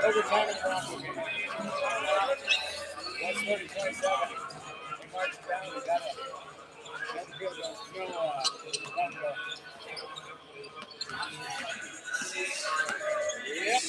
Overtime in Bronco game. 1:30-27. They march down. We got a Fieldhouse. No, Yep.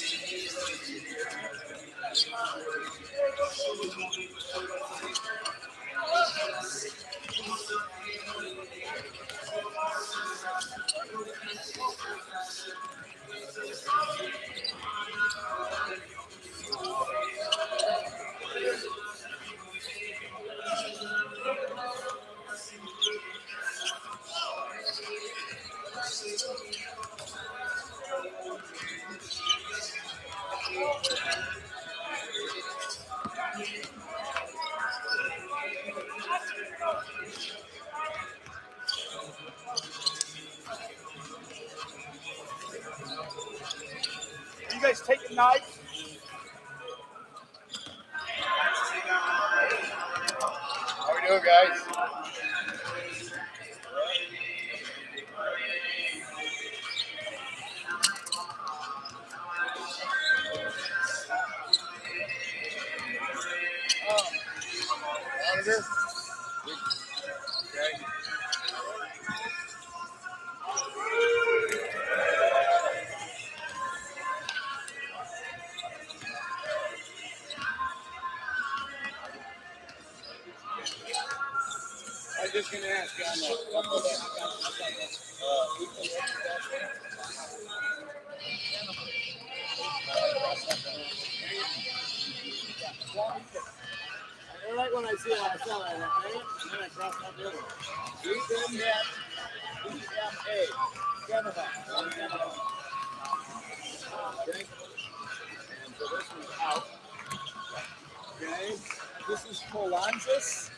You guys taking knives? How we doing, guys? Monitor? Okay. I was just going to ask you on that. Right when I see it, I saw it, and then I crossed out the other one. E-M-A. 7 Okay. And so this one's out. Okay. This is Polanzis.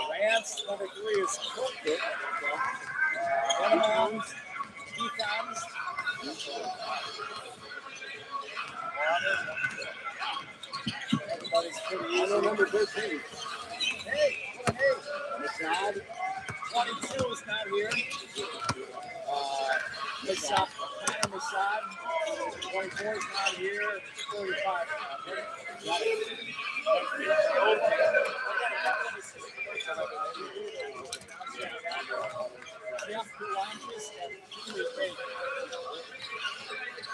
Lance, number 3 is Cookit. Econs. Everybody's pretty easy. Number 13. Hey. Mashad. 22 is not here. Mashad. 24 is not here. 35 is not here.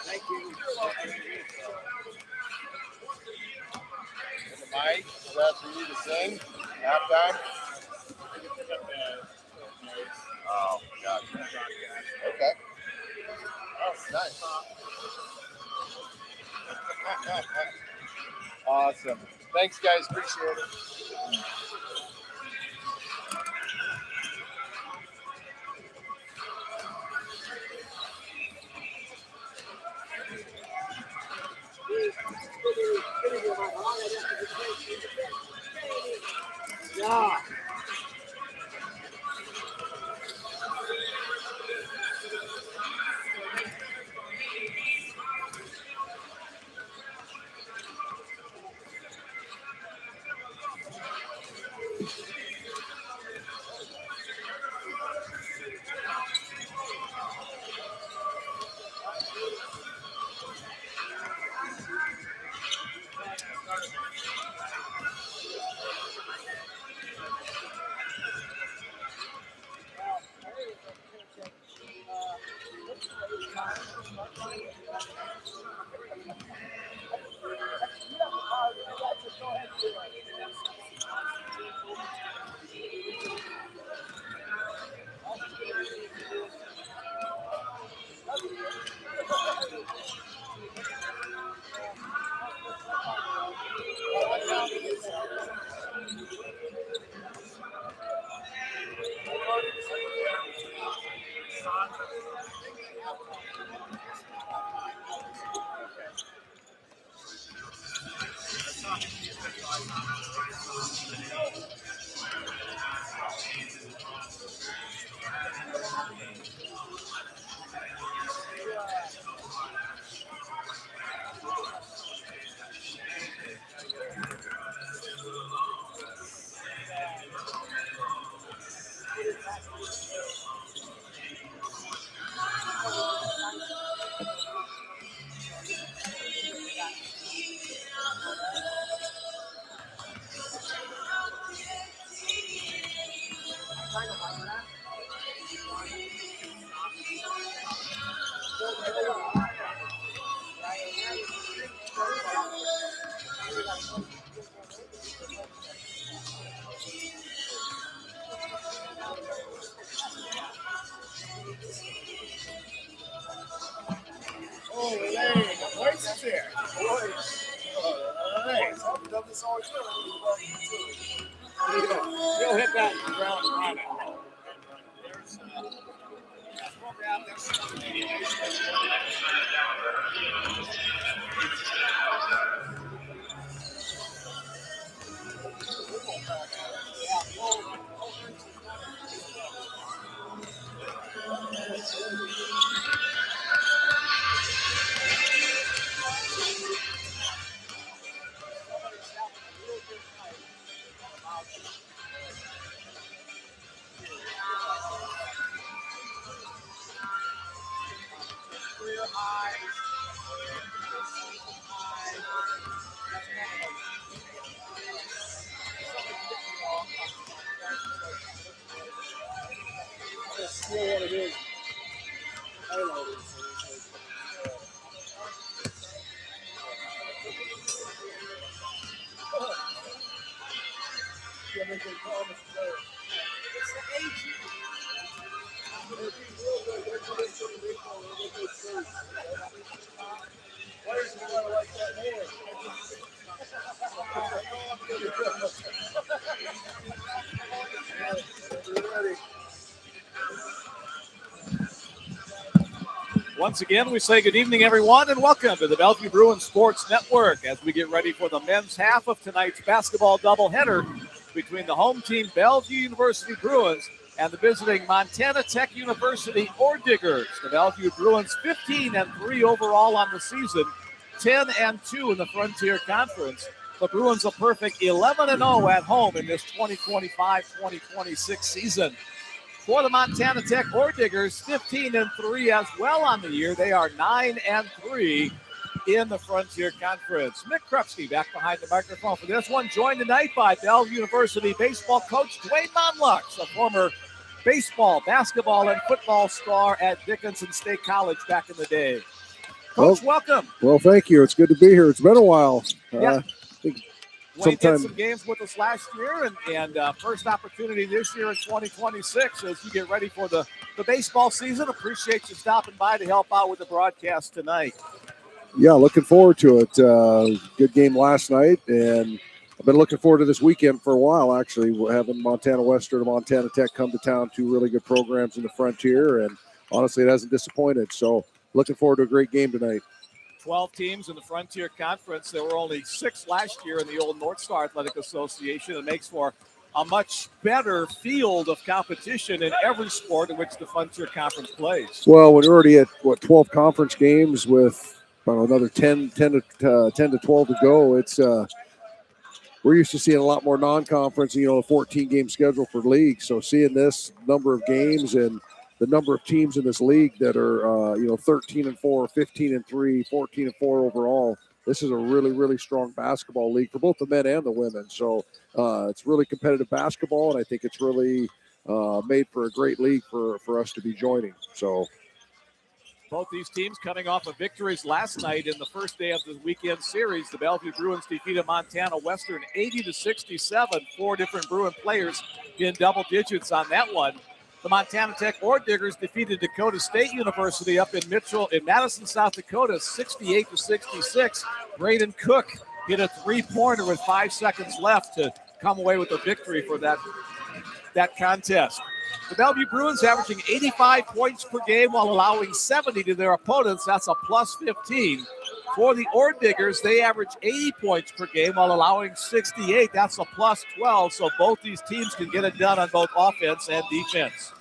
Thank you. Mike, is that for you to sing? Halftime? Oh, God. Okay. Oh, nice. Awesome. Thanks, guys. Appreciate it. He'll hit that in the ground and run it. There's program Once again, we say good evening, everyone, and welcome to the Bellevue Bruins Sports Network as we get ready for the men's half of tonight's basketball doubleheader between the home team Bellevue University Bruins and the visiting Montana Tech University Orediggers. The Bellevue Bruins 15-3 overall on the season, 10-2 in the Frontier Conference. The Bruins a perfect 11-0 at home in this 2025-2026 season. For the Montana Tech Orediggers, 15-3 as well on the year. They are 9-3 in the Frontier Conference. Mick Krupski back behind the microphone for this one, joined tonight by Bellevue University baseball coach Dwayne Monlux, a former baseball, basketball, and football star at Dickinson State College back in the day. Coach, welcome. Well, thank you. It's good to be here. It's been a while. Yeah. Wayne did some games with us last year, and first opportunity this year in 2026 as you get ready for the baseball season. Appreciate you stopping by to help out with the broadcast tonight. Yeah, looking forward to it. Good game last night, and I've been looking forward to this weekend for a while, actually. We're having Montana Western and Montana Tech come to town, two really good programs in the Frontier, and honestly, it hasn't disappointed. So looking forward to a great game tonight. 12 teams in the Frontier Conference. There were only 6 last year in the old North Star Athletic Association. It makes for a much better field of competition in every sport in which the Frontier Conference plays. Well, we're already at, 12 conference games with another 10 to 12 to go. It's we're used to seeing a lot more non-conference, a 14-game schedule for league. So seeing this number of games and the number of teams in this league that are, 13-4, 15-3, 14-4 overall. This is a really, really strong basketball league for both the men and the women. So it's really competitive basketball, and I think it's really made for a great league for us to be joining. So both these teams coming off of victories last night in the first day of the weekend series. The Bellevue Bruins defeated Montana Western 80-67. 4 different Bruin players in double digits on that one. The Montana Tech Orediggers defeated Dakota State University up in Madison, South Dakota, 68-66. Braden Cook hit a 3-pointer with 5 seconds left to come away with a victory for that contest. The Bellevue Bruins averaging 85 points per game while allowing 70 to their opponents. That's a plus 15. For the Ord Diggers, they average 80 points per game while allowing 68. That's a plus 12. So both these teams can get it done on both offense and defense.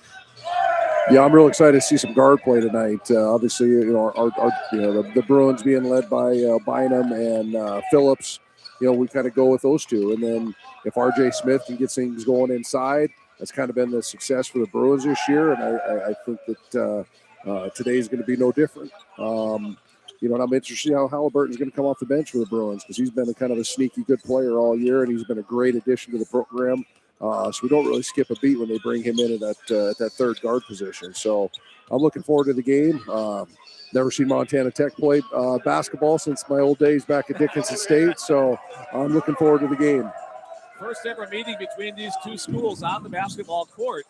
Yeah, I'm real excited to see some guard play tonight. Obviously, the Bruins being led by Bynum and Phillips. We kind of go with those two, and then if R.J. Smith can get things going inside, that's kind of been the success for the Bruins this year, and I think that today is going to be no different. And I'm interested how Halliburton's going to come off the bench for the Bruins because he's been a kind of a sneaky good player all year, and he's been a great addition to the program. So we don't really skip a beat when they bring him in at that third guard position. So I'm looking forward to the game. Never seen Montana Tech play basketball since my old days back at Dickinson State, so I'm looking forward to the game. First ever meeting between these two schools on the basketball court.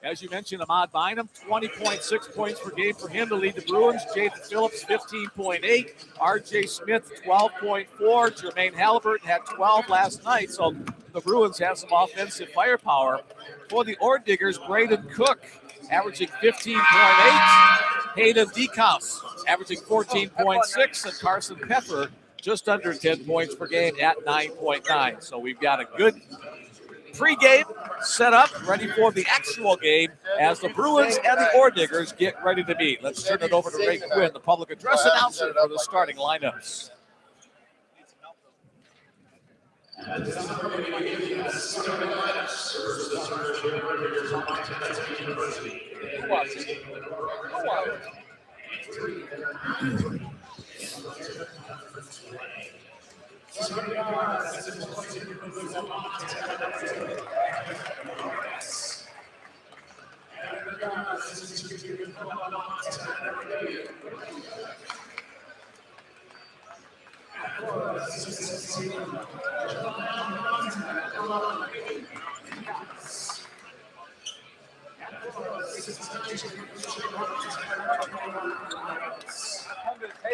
As you mentioned, Ahmad Bynum, 20.6 points per game for him to lead the Bruins. Jaden Phillips, 15.8. R.J. Smith, 12.4. Jermaine Halliburton had 12 last night, so the Bruins have some offensive firepower. For the Ord Diggers, Braden Cook, averaging 15.8. Hayden Dekouse, averaging 14.6. And Carson Peffer, just under 10 points per game at 9.9. So we've got a good pregame set up, ready for the actual game as the Bruins and the Ord Diggers get ready to meet. Let's turn it over to Ray Quinn, the public address announcer for the starting lineups.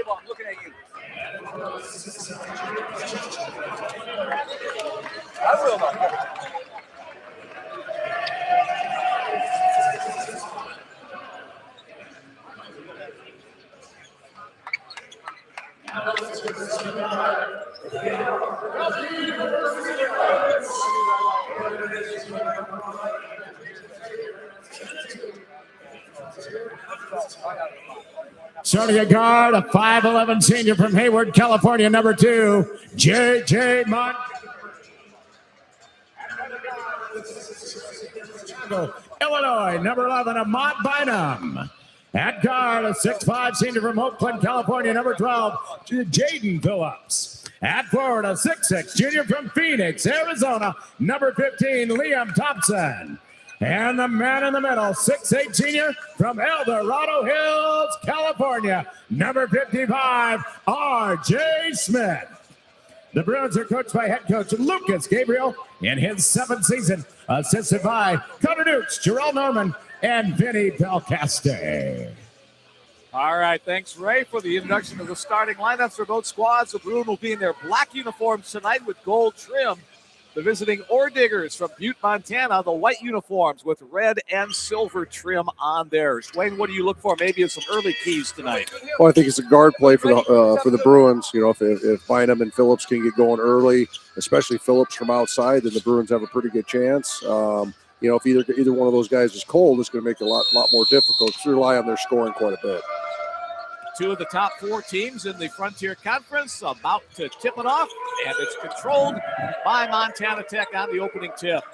I'm looking at you. I will not. Starting at guard, a 5'11" senior from Hayward, California, number 2, J.J. Mont. Illinois, number 11, Ahmad Bynum. At guard, a 6'5" senior from Oakland, California, number 12, Jaden Phillips. At forward, a 6'6" junior from Phoenix, Arizona, number 15, Liam Thompson. And the man in the middle, 6'8" senior from El Dorado Hills, California, number 55, R.J. Smith. The Bruins are coached by head coach Lucas Gabriel in his 7th season, assisted by Connor Dukes, Jarrell Norman, and Vinny Belcaste. All right, thanks, Ray, for the introduction of the starting lineups for both squads. The Bruins will be in their black uniforms tonight with gold trim. The visiting Ord Diggers from Butte, Montana, the white uniforms with red and silver trim on theirs. Wayne, what do you look for maybe in some early keys tonight? Well, I think it's a guard play for the Bruins. If Bynum and Phillips can get going early, especially Phillips from outside, then the Bruins have a pretty good chance. If either one of those guys is cold, it's going to make it a lot more difficult to rely on their scoring quite a bit. Two of the top 4 teams in the Frontier Conference about to tip it off, and it's controlled by Montana Tech on the opening tip.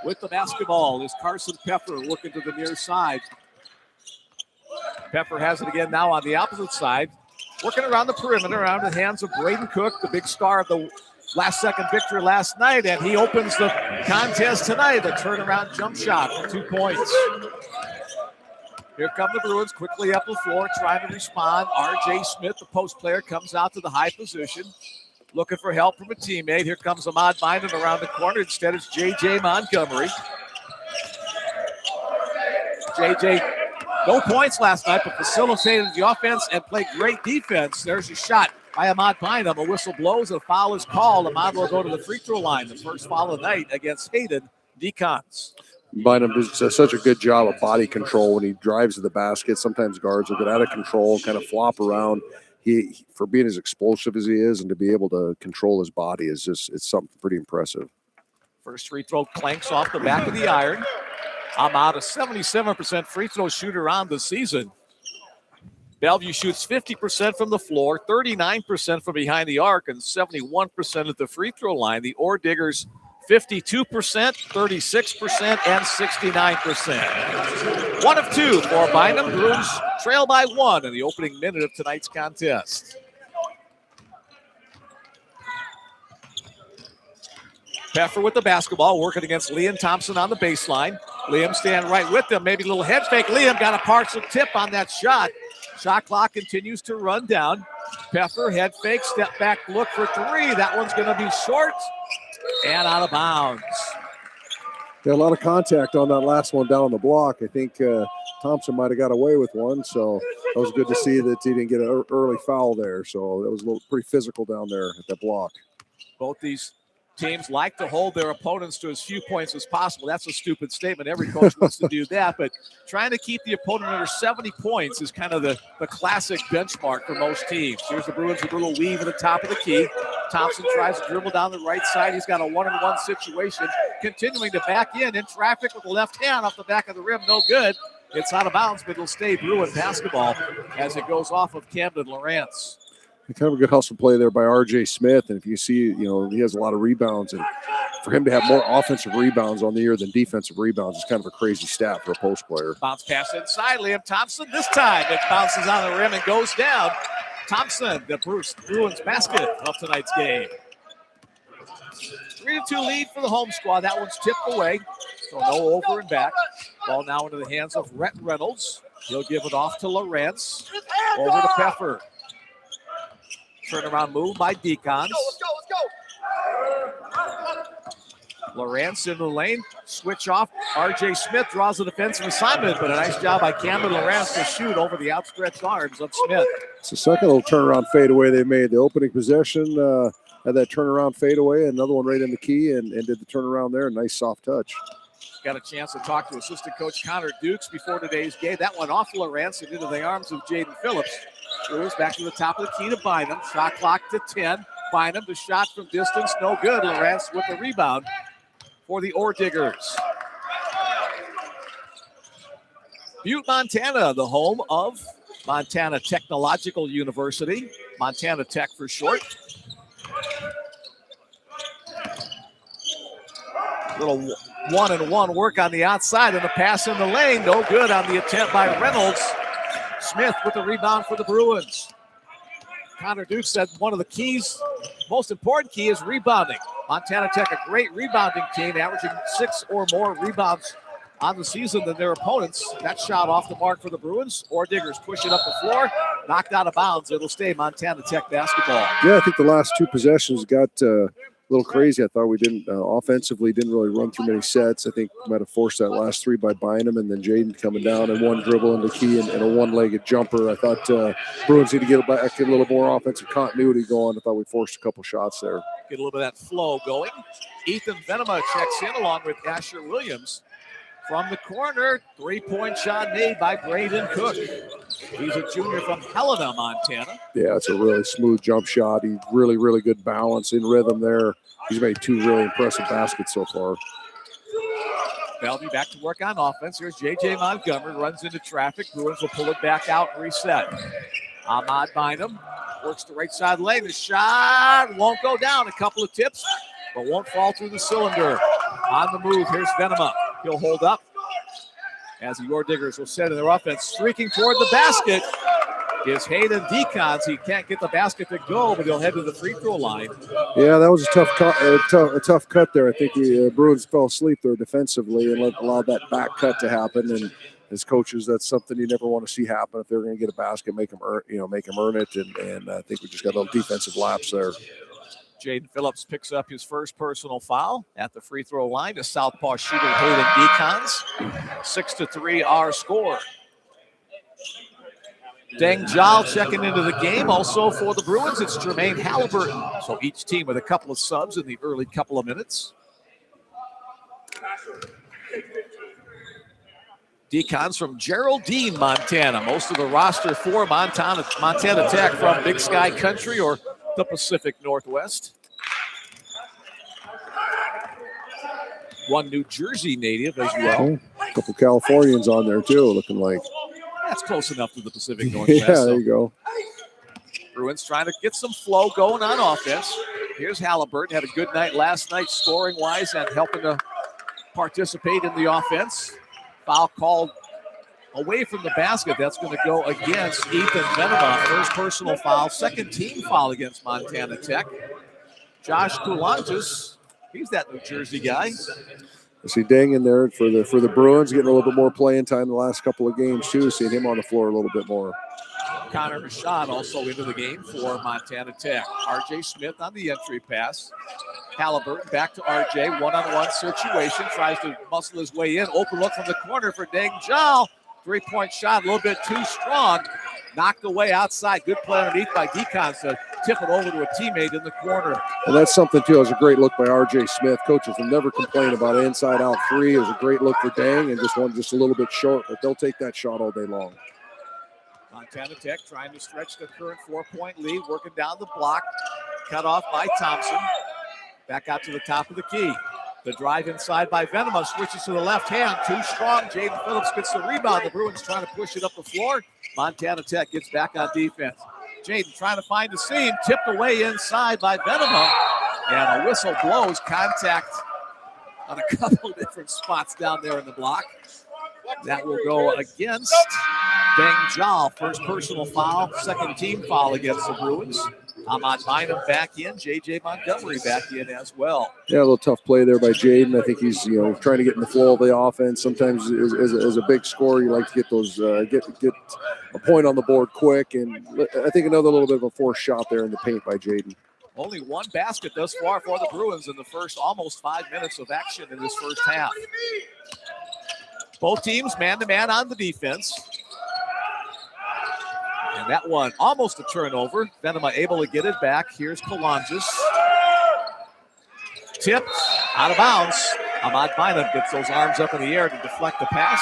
With the basketball is Carson Peffer looking to the near side. Peffer has it again now on the opposite side, working around the perimeter, around the hands of Braden Cook, the big star of the last-second victory last night, and he opens the contest tonight, a turnaround jump shot for 2 points. Here come the Bruins quickly up the floor, trying to respond. R.J. Smith, the post player, comes out to the high position, looking for help from a teammate. Here comes Ahmad Bynum around the corner. Instead, it's J.J. Montgomery. J.J., no points last night, but facilitated the offense and played great defense. There's a shot by Ahmad Bynum. A whistle blows, a foul is called. Ahmad will go to the free throw line. The first foul of the night against Hayden Dekouse. Bynum does such a good job of body control when he drives to the basket. Sometimes guards will get out of control and kind of flop around. He for being as explosive as he is and to be able to control his body is it's something pretty impressive. First free throw clanks off the back of the iron. I'm out, a 77% free throw shooter on the season. Bellevue shoots 50% from the floor, 39% from behind the arc, and 71% at the free throw line. The Ore Diggers, 52%, 36%, and 69%. 1 of 2 for Bynum. Bruins trail by 1 in the opening minute of tonight's contest. Peffer with the basketball, working against Liam Thompson on the baseline. Liam standing right with him, maybe a little head fake. Liam got a partial tip on that shot. Shot clock continues to run down. Peffer, head fake, step back, look for 3. That one's going to be short and out of bounds. Got a lot of contact on that last one down on the block. I think Thompson might have got away with one, so that was good to see that he didn't get an early foul there. So that was pretty physical down there at that block. Both these teams like to hold their opponents to as few points as possible. That's a stupid statement. Every coach wants to do that, but trying to keep the opponent under 70 points is kind of the classic benchmark for most teams. Here's the Bruins with a little weave at the top of the key. Thompson tries to dribble down the right side. He's got a 1-on-1 situation, continuing to back in traffic with the left hand off the back of the rim. No good. It's out of bounds, but it'll stay Bruin basketball as it goes off of Camden Lawrence. Kind of a good hustle play there by R.J. Smith. And if you see, he has a lot of rebounds. And for him to have more offensive rebounds on the year than defensive rebounds is kind of a crazy stat for a post player. Bounce pass inside. Liam Thompson. This time it bounces on the rim and goes down. Thompson, the Bruins basket of tonight's game. 3-2 lead for the home squad. That one's tipped away. So no over and back. Ball now into the hands of Rhett Reynolds. He'll give it off to Lawrence. Over to Peffer. Turnaround move by Deacons. Let's go. Lawrence in the lane. Switch off. R.J. Smith draws a defensive assignment, but a nice job by Cameron Lawrence to shoot over the outstretched arms of Smith. It's the second little turnaround fadeaway they made. The opening possession had that turnaround fadeaway, another one right in the key, and did the turnaround there. Nice soft touch. Got a chance to talk to assistant coach Connor Dukes before today's game. That went off Lawrence and into the arms of Jaden Phillips. Brewers back to the top of the key to Bynum. Shot clock to 10. Bynum, the shot from distance, no good. Lawrence with the rebound for the Ore Diggers. Butte, Montana, the home of Montana Technological University. Montana Tech for short. Little 1-and-1 work on the outside and the pass in the lane. No good on the attempt by Reynolds. Smith with the rebound for the Bruins. Connor Duke said one of the keys, most important key, is rebounding. Montana Tech, a great rebounding team, averaging 6 or more rebounds on the season than their opponents. That shot off the mark for the Bruins. Ore Diggers push it up the floor, knocked out of bounds. It'll stay Montana Tech basketball. Yeah, I think the last 2 possessions got a little crazy. I thought we didn't offensively didn't really run through many sets. I think we might have forced that last 3 by Bynum, and then Jaden coming down and one dribble in the key and a one-legged jumper. I thought Bruins need to get a little more offensive continuity going. I thought we forced a couple shots there. Get a little bit of that flow going. Ethan Venema checks in along with Asher Williams. From the corner, 3-point shot made by Braden Cook. He's a junior from Helena, Montana. Yeah, it's a really smooth jump shot. He's really, really good balance in rhythm there. He's made 2 really impressive baskets so far. Bellevue back to work on offense. Here's J.J. Montgomery, runs into traffic. Bruins will pull it back out and reset. Ahmad Bynum works the right side lane. The shot won't go down. A couple of tips, but won't fall through the cylinder. On the move, here's Venema. He'll hold up as the Ore Diggers will set in their offense. Streaking toward the basket is Hayden Deacons. He can't get the basket to go, but he'll head to the free throw line. Yeah, that was a tough cut there. I think the Bruins fell asleep there defensively and allowed that back cut to happen. And as coaches, that's something you never want to see happen. If they're going to get a basket, make them earn it. And I think we just got a little defensive lapse there. Jaden Phillips picks up his first personal foul at the free throw line to southpaw shooter Hayden Deacons. 6-3 our score. Deng Jal checking into the game. Also for the Bruins, it's Jermaine Halliburton. So each team with a couple of subs in the early couple of minutes. Decons from Geraldine, Montana. Most of the roster for Montana Tech from Big Sky Country or the Pacific Northwest. One New Jersey native as well. A couple Californians on there too, looking like. That's close enough to the Pacific Northwest. Yeah, there you go. Bruins trying to get some flow going on offense. Here's Halliburton. Had a good night last night scoring-wise and helping to participate in the offense. Foul called away from the basket. That's going to go against Ethan Venema. First personal foul, second team foul against Montana Tech. Josh Coulantis, he's that New Jersey guy. I see Dang in there for the Bruins, getting a little bit more playing time the last couple of games too. Seeing him on the floor a little bit more. Connor Michaud also into the game for Montana Tech. RJ Smith on the entry pass. Halliburton back to RJ, one-on-one situation. Tries to muscle his way in. Open look from the corner for Deng Jal. Three-point shot, a little bit too strong. Knocked away outside. Good play underneath by Decons to tip it over to a teammate in the corner. And that's something, too. It was a great look by RJ Smith. Coaches will never complain about an inside-out three. It was a great look for Dang and just one just a little bit short, but they'll take that shot all day long. Montana Tech trying to stretch the current 4-point lead, working down the block. Cut off by Thompson. Back out to the top of the key. The drive inside by Venema, switches to the left hand, too strong. Jaden Phillips gets the rebound. The Bruins trying to push it up the floor. Montana Tech gets back on defense. Jaden trying to find the seam, tipped away inside by Venema. And a whistle blows, contact on a couple of different spots down there in the block. That will go against Deng Jal. First personal foul, second team foul against the Bruins. Ahmad Bynum back in, J.J. Montgomery back in as well. Yeah, a little tough play there by Jaden. I think he's trying to get in the flow of the offense. Sometimes as a big scorer, you like to get those get a point on the board quick. And I think another little bit of a forced shot there in the paint by Jaden. Only one basket thus far for the Bruins in the first almost 5 minutes of action in this first half. Both teams man-to-man on the defense. And that one almost a turnover. Venema able to get it back. Here's Coulantis. Tipped out of bounds. Ahmad Bynum gets those arms up in the air to deflect the pass.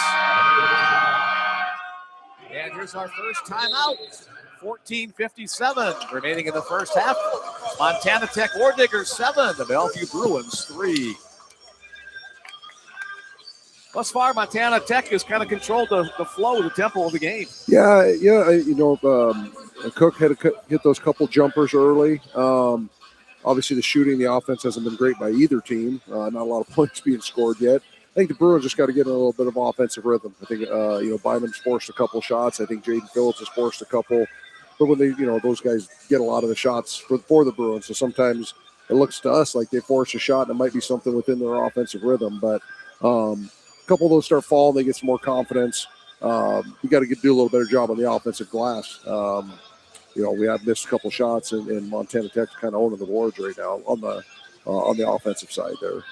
And here's our first timeout. 14:57 remaining in the first half. Montana Tech War Diggers 7, the Bellevue Bruins 3. Thus far, Montana Tech has kind of controlled the flow, the tempo of the game. Yeah. Cook had to hit those couple jumpers early. Obviously, the shooting, the offense hasn't been great by either team. Not a lot of points being scored yet. I think the Bruins just got to get in a little bit of offensive rhythm. I think, Bynum's forced a couple shots. I think Jaden Phillips has forced a couple. But when they, those guys get a lot of the shots for the Bruins, so sometimes it looks to us like they force a shot and it might be something within their offensive rhythm. But couple of those start falling, they get some more confidence. You got to do a little better job on the offensive glass. We have missed a couple shots, and Montana Tech's kind of owning the boards right now on the offensive side there.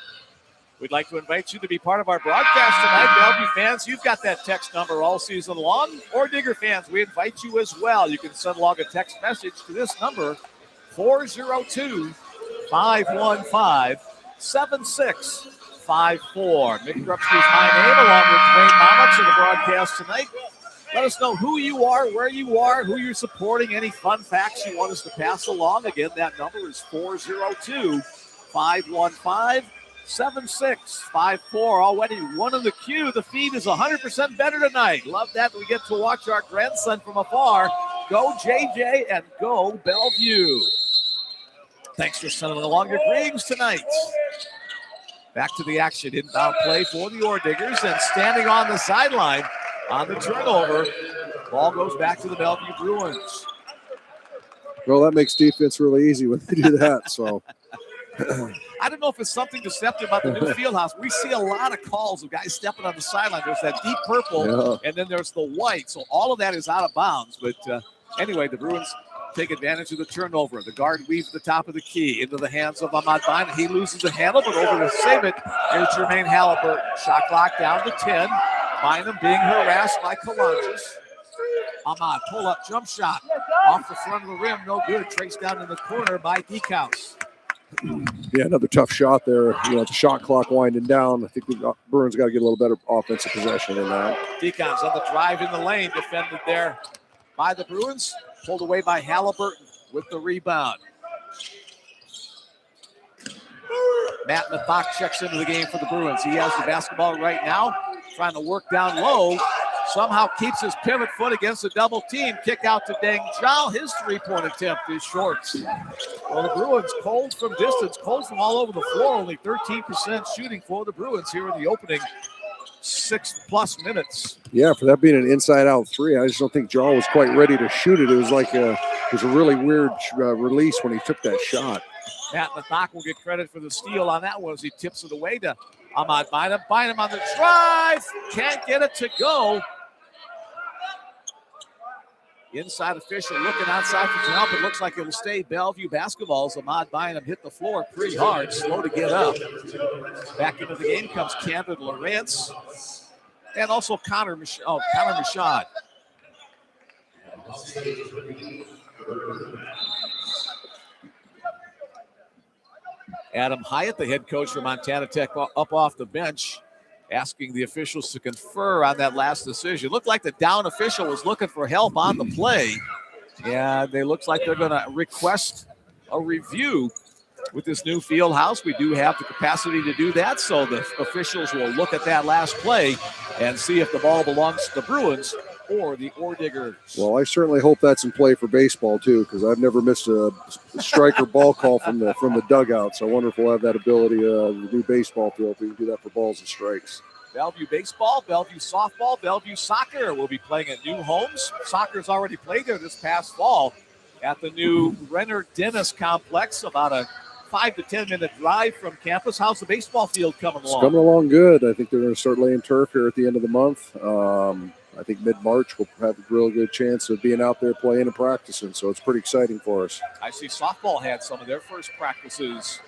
We'd like to invite you to be part of our broadcast tonight. Bellevue fans, you've got that text number all season long. Or Digger fans, we invite you as well. You can send along a text message to this number, 402-515-7654. Mick Grubsky is my name, along with Dwayne Monitz in the broadcast tonight. Let us know who you are, where you are, who you're supporting, any fun facts you want us to pass along. Again, that number is 402-515-7654. Already one in the queue. The feed is 100% better tonight. Love that we get to watch our grandson from afar. Go JJ and go Bellevue. Thanks for sending along your greetings tonight. Back to the action. Inbound play for the Ore Diggers, and standing on the sideline on the turnover. Ball goes back to the Bellevue Bruins. Well, that makes defense really easy when they do that. So I don't know if it's something deceptive about the new Fieldhouse. We see a lot of calls of guys stepping on the sideline. There's that deep purple, and then there's the white. So all of that is out of bounds. But anyway, the Bruins take advantage of the turnover. The guard weaves the top of the key into the hands of Ahmad Bynum. He loses the handle, but over to save it is Jermaine Halliburton. Shot clock down to 10. Bynum being harassed by Coulantis. Ahmad, pull-up jump shot. Off the front of the rim, no good. Traced down in the corner by Decons. Yeah, another tough shot there. The shot clock winding down. I think the Bruins got to get a little better offensive possession than that. Deacons on the drive in the lane, defended there by the Bruins, pulled away by Halliburton with the rebound. Matt Mathok checks into the game for the Bruins. He has the basketball right now, trying to work down low. Somehow keeps his pivot foot against the double team. Kick out to Deng Zhao. His three-point attempt is short. Well, the Bruins cold from distance, cold from all over the floor. Only 13% shooting for the Bruins here in the opening 6+ minutes. Yeah, for that being an inside-out three, I just don't think Zhao was quite ready to shoot it. It was like it was a really weird release when he took that shot. Matt Mathok will get credit for the steal on that one as he tips it away to Ahmad Bynum. Bynum on the drive. Can't get it to go. Inside official looking outside for jump. It looks like it'll stay Bellevue basketball as Ahmad Bynum hit the floor pretty hard. Slow to get up. Back into the game comes Camden Lawrence. And also Connor Michaud. Adam Hyatt, the head coach for Montana Tech, up off the bench, asking the officials to confer on that last decision. Looked like the down official was looking for help on the play. And it looks like they're going to request a review with this new field house. We do have the capacity to do that, so the officials will look at that last play and see if the ball belongs to the Bruins or the Orediggers. Well, I certainly hope that's in play for baseball too, because I've never missed a striker ball call from the dugout. So I wonder if we'll have that ability to do baseball field if we can do that for balls and strikes. Bellevue baseball, Bellevue softball, Bellevue soccer will be playing at new homes. Soccer's already played there this past fall at the new Renner Dennis complex, about a 5 to 10 minute drive from campus. How's the baseball field coming along? It's coming along good. I think they're going to start laying turf here at the end of the month. I think mid-March we'll have a real good chance of being out there playing and practicing, so it's pretty exciting for us. I see softball had some of their first practices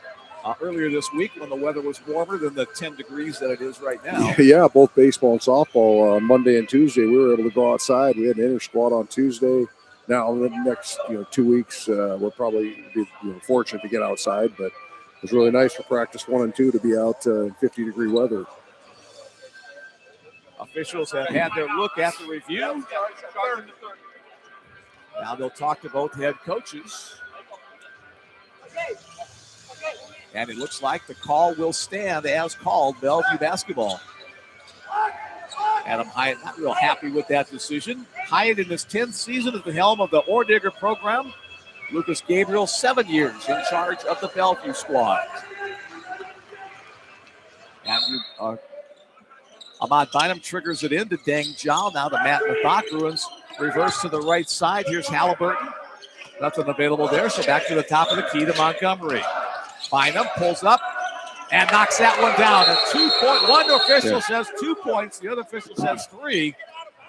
earlier this week when the weather was warmer than the 10 degrees that it is right now. Yeah, both baseball and softball Monday and Tuesday we were able to go outside. We had an inter-squad on Tuesday. Now in the next 2 weeks we'll probably be fortunate to get outside, but it was really nice for practice 1 and 2 to be out in 50-degree weather. Officials have had their look at the review. Now they'll talk to both head coaches. And it looks like the call will stand as called, Bellevue basketball. Adam Hyatt not real happy with that decision. Hyatt in his 10th season at the helm of the Oredigger program. Lucas Gabriel, 7 years in charge of the Bellevue squad. And Ahmad Bynum triggers it into Deng Zhao. Now to Matt Mathok. Bruins reverse to the right side. Here's Halliburton. Nothing available there, so back to the top of the key to Montgomery. Bynum pulls up and knocks that one down. A 2-point. One official says 2 points. The other official says 3.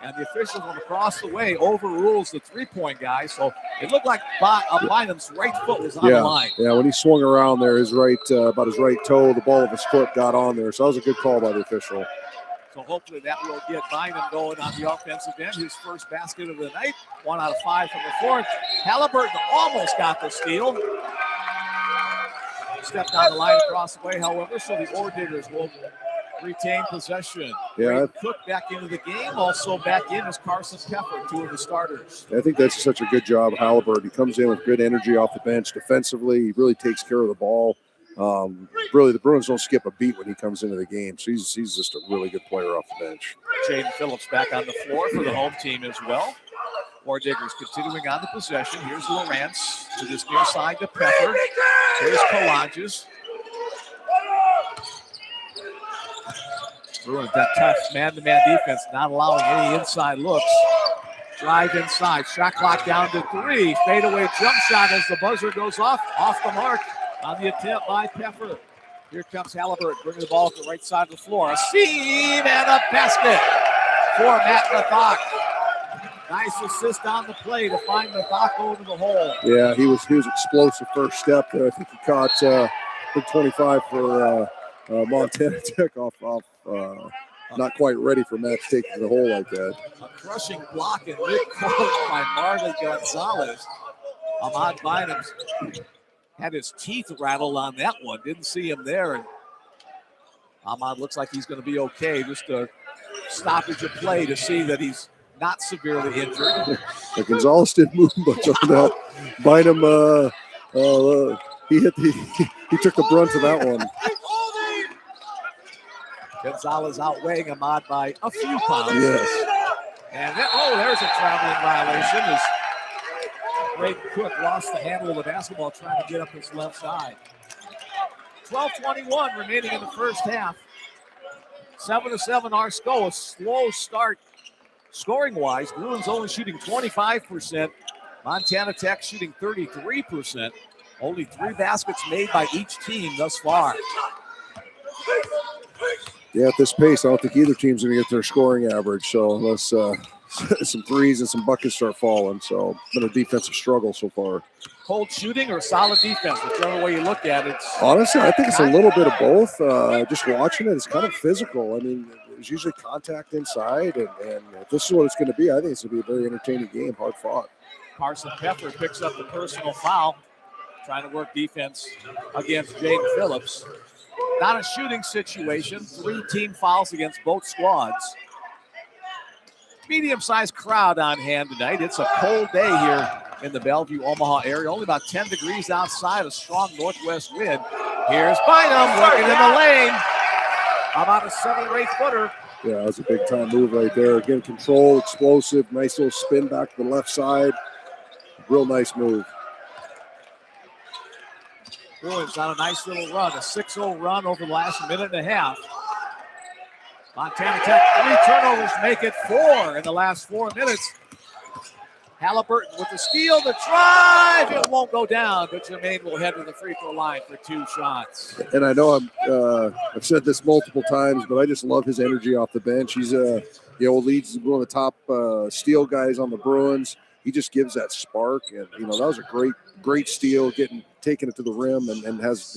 And the official from across the way overrules the 3-point guy. So it looked like Bynum's right foot was on the line. Yeah, when he swung around there, his right about his right toe, the ball of his foot got on there. So that was a good call by the official. So hopefully that will get Bynum going on the offensive end. His first basket of the night. 1 out of 5 from the fourth. Halliburton almost got the steal. Stepped on the line across the way, however, so the Orediggers will retain possession. Yeah. Cook back into the game. Also back in is Carson Pepper, 2 of the starters. I think that's such a good job, Halliburton. He comes in with good energy off the bench defensively. He really takes care of the ball. Really, the Bruins don't skip a beat when he comes into the game. So he's just a really good player off the bench. Jaden Phillips back on the floor for the home team as well. Orediggers continuing on the possession. Here's Lawrence to this near side to Pepper. Here's Collages. Bruins that tough man-to-man defense, not allowing any inside looks. Drive inside. Shot clock down to 3. Fadeaway jump shot as the buzzer goes off the mark on the attempt by Pepper. Here comes Halliburton bringing the ball to the right side of the floor. A seam and a basket for Matt Mathok. Nice assist on the play to find Mathok over the hole. Yeah, he was explosive first step there. I think he caught big 25 for Montana Tech off not quite ready for Matt to take to the hole like that. A crushing block and mid-court by Marley Gonzalez. Ahmad Bynum's had his teeth rattled on that one. Didn't see him there. And Ahmad looks like he's going to be okay. Just a stoppage of play to see that he's not severely injured. Gonzalez didn't move much on that. Bynum, he took the brunt of that one. Gonzalez outweighing Ahmad by a few pounds. Yes. And there's a traveling violation as Braden Cook lost the handle of the basketball trying to get up his left side. 12:21 remaining in the first half. 7-7 our score. A slow start scoring-wise. Bruins only shooting 25%. Montana Tech shooting 33%. Only 3 baskets made by each team thus far. Yeah, at this pace, I don't think either team's going to get their scoring average. So unless some threes and some buckets start falling. So it's been a defensive struggle so far. Cold shooting or solid defense, whichever way you look at it. Honestly, I think it's a little bit of both. Just watching it, it's kind of physical. I mean, there's usually contact inside, and if this is what it's going to be, I think it's going to be a very entertaining game, hard fought. Carson Pepper picks up the personal foul, trying to work defense against Jaden Phillips. Not a shooting situation. 3 team fouls against both squads. Medium-sized crowd on hand tonight. It's a cold day here in the Bellevue, Omaha area. Only about 10 degrees outside, a strong northwest wind. Here's Bynum working in the lane. About a 7 or 8 footer. Yeah, that was a big-time move right there. Again, control, explosive, nice little spin back to the left side. Real nice move. Bruins on a nice little run, a 6-0 run over the last minute and a half. Montana Tech, 3 turnovers make it 4 in the last 4 minutes. Halliburton with the steal, the drive. It won't go down, but Jermaine will head to the free throw line for 2 shots. And I know I've said this multiple times, but I just love his energy off the bench. He's leads one of the top steal guys on the Bruins. He just gives that spark, and that was a great steal, taking it to the rim, and has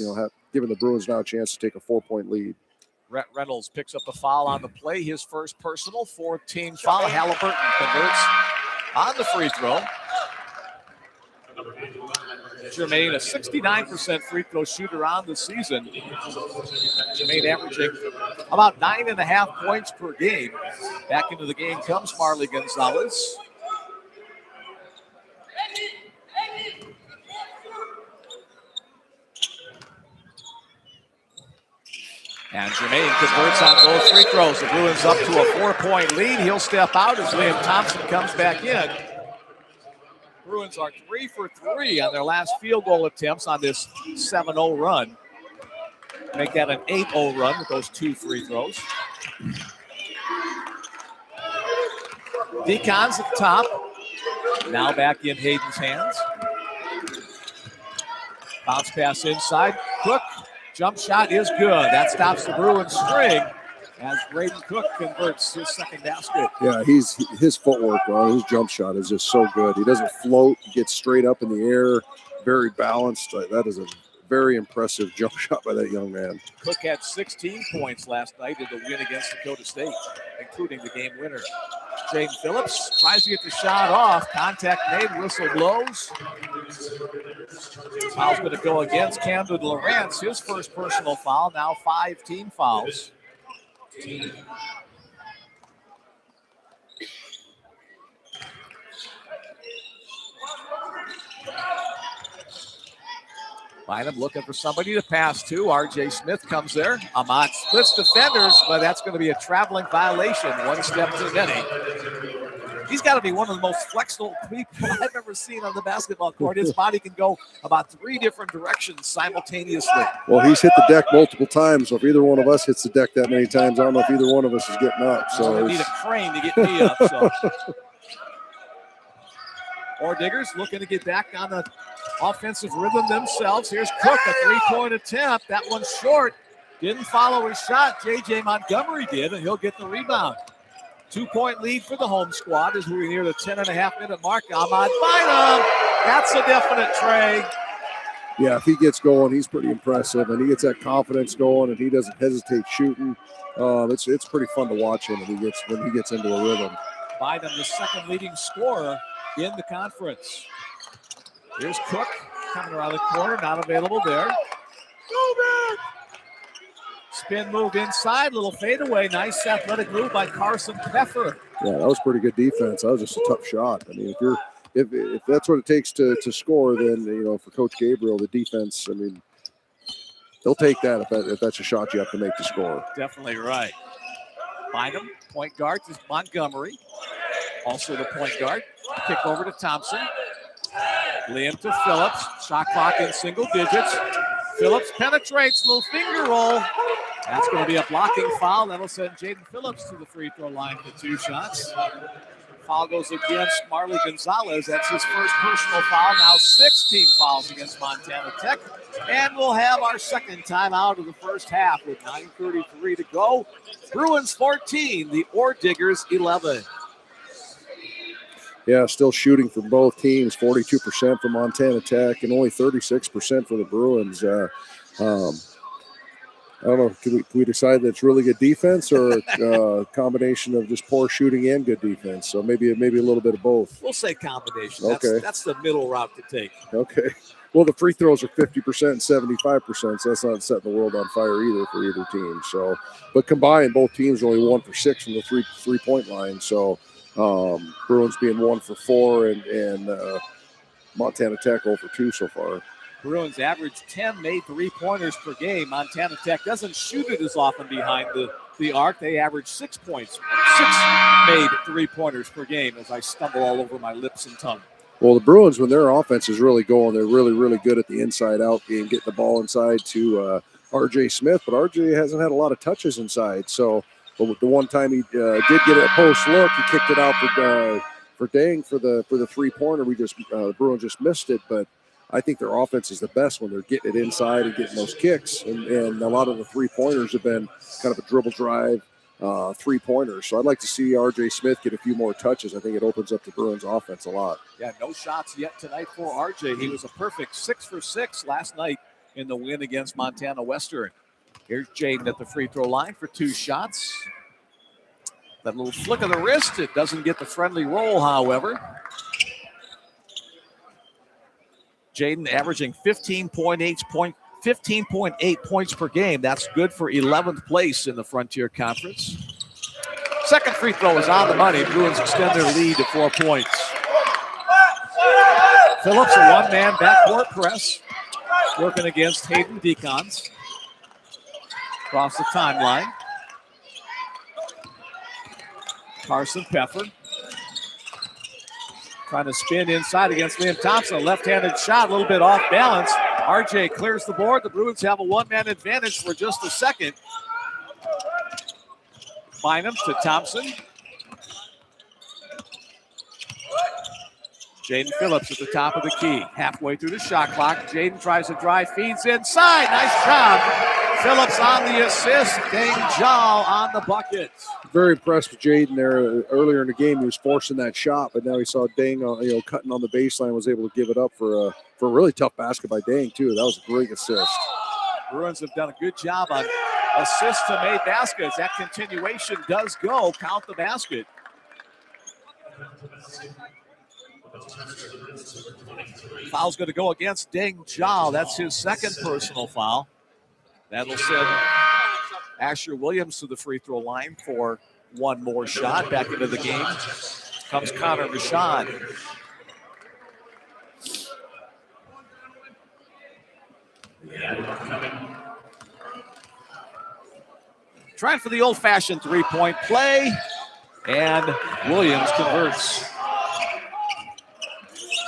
given the Bruins now a chance to take a 4-point lead. Rhett Reynolds picks up the foul on the play, his first personal, 4th team foul. Halliburton converts on the free throw. Jermaine, a 69% free throw shooter on the season. Jermaine averaging about 9.5 points per game. Back into the game comes Marley Gonzalez. And Jermaine converts on both free throws. The Bruins up to a 4-point lead. He'll step out as Liam Thompson comes back in. Bruins are 3 for 3 on their last field goal attempts on this 7-0 run. Make that an 8-0 run with those 2 free throws. Deacons at the top. Now back in Hayden's hands. Bounce pass inside. Cook. Jump shot is good. That stops the Bruins string as Braden Cook converts his second basket. Yeah, his footwork, his jump shot is just so good. He doesn't float. He gets straight up in the air, very balanced. That is a very impressive jump shot by that young man. Cook had 16 points last night in the win against Dakota State, including the game winner. Jaden Phillips tries to get the shot off. Contact made, whistle blows. Foul's going to go against Camden Lawrence, his first personal foul, now 5 team fouls. Bynum looking for somebody to pass to. R.J. Smith comes there. Ahmad splits defenders, but that's going to be a traveling violation. 1 step too many. He's got to be one of the most flexible people I've ever seen on the basketball court. His body can go about 3 different directions simultaneously. Well, he's hit the deck multiple times, so if either one of us hits the deck that many times, I don't know if either one of us is getting up. So we need a crane to get me up. So. Diggers looking to get back on the offensive rhythm themselves. Here's Cook, a 3-point attempt. That one's short. Didn't follow his shot. J.J. Montgomery did, and he'll get the rebound. 2-point lead for the home squad as we're near the 10.5-minute mark. Ahmad Bynum, that's a definite tray. Yeah, if he gets going, he's pretty impressive, and he gets that confidence going, and he doesn't hesitate shooting. It's pretty fun to watch him when he gets into a rhythm. Bynum, the second leading scorer in the conference. Here's Cook, coming around the corner, not available there. Spin move inside, little fadeaway. Nice athletic move by Carson Pfeffer. Yeah, that was pretty good defense. That was just a tough shot. I mean, if that's what it takes to score, then for Coach Gabriel, the defense. I mean, they'll take that if that's a shot you have to make to score. Definitely right. Bynum, point guard is Montgomery. Also the point guard. Kick over to Thompson. Liam to Phillips. Shot clock in single digits. Phillips penetrates, little finger roll. That's going to be a blocking foul. That'll send Jaden Phillips to the free throw line for 2 shots. Foul goes against Marley Gonzalez. That's his first personal foul. Now 16 fouls against Montana Tech. And we'll have our second timeout of the first half with 9:33 to go. Bruins 14, the Ore Diggers 11. Yeah, still shooting from both teams, 42% for Montana Tech and only 36% for the Bruins. I don't know, can we decide that it's really good defense or a combination of just poor shooting and good defense? So maybe a little bit of both. We'll say combination. Okay. That's the middle route to take. Okay. Well, the free throws are 50% and 75%, so that's not setting the world on fire either for either team. So, but combined, both teams are only 1 for 6 from the three-point line. So Bruins being 1 for 4 and Montana Tech 0 for 2 so far. Bruins average 10 made three-pointers per game. Montana Tech doesn't shoot it as often behind the arc. They average 6 points, 6 made three-pointers per game as I stumble all over my lips and tongue. Well, the Bruins, when their offense is really going, they're really, really good at the inside-out game, getting the ball inside to R.J. Smith. But R.J. hasn't had a lot of touches inside. So, but with the one time he did get a post look, he kicked it out for Dang for the three-pointer. The Bruins just missed it, but I think their offense is the best when they're getting it inside and getting those kicks. And a lot of the three-pointers have been kind of a dribble drive three-pointers. So I'd like to see R.J. Smith get a few more touches. I think it opens up the Bruins offense a lot. Yeah, no shots yet tonight for R.J. He was a perfect 6 for 6 last night in the win against Montana Western. Here's Jaden at the free throw line for 2 shots. That little flick of the wrist, it doesn't get the friendly roll, however. Jaden averaging 15.8 points per game. That's good for 11th place in the Frontier Conference. Second free throw is on the money. Bruins extend their lead to 4 points. Phillips, a one-man backcourt press, working against Hayden Deacons. Across the timeline. Carson Pfeffer trying to spin inside against Liam Thompson. A left-handed shot, a little bit off balance. RJ clears the board. The Bruins have a one-man advantage for just a second. Bynum to Thompson. Jaden Phillips at the top of the key. Halfway through the shot clock. Jaden tries to drive, feeds inside. Nice job. Phillips on the assist. Dane Jal on the bucket. Very impressed with Jaden there. Earlier in the game, he was forcing that shot, but now he saw Dang, cutting on the baseline, was able to give it up for a really tough basket by Dang too. That was a great assist. Bruins have done a good job on assists to made baskets. That continuation does go. Count the basket. Foul's going to go against Deng Jal. That's his second personal foul. That'll send Asher Williams to the free throw line for one more shot. Back into the game comes Connor Rashad. Trying for the old-fashioned three-point play, and Williams converts.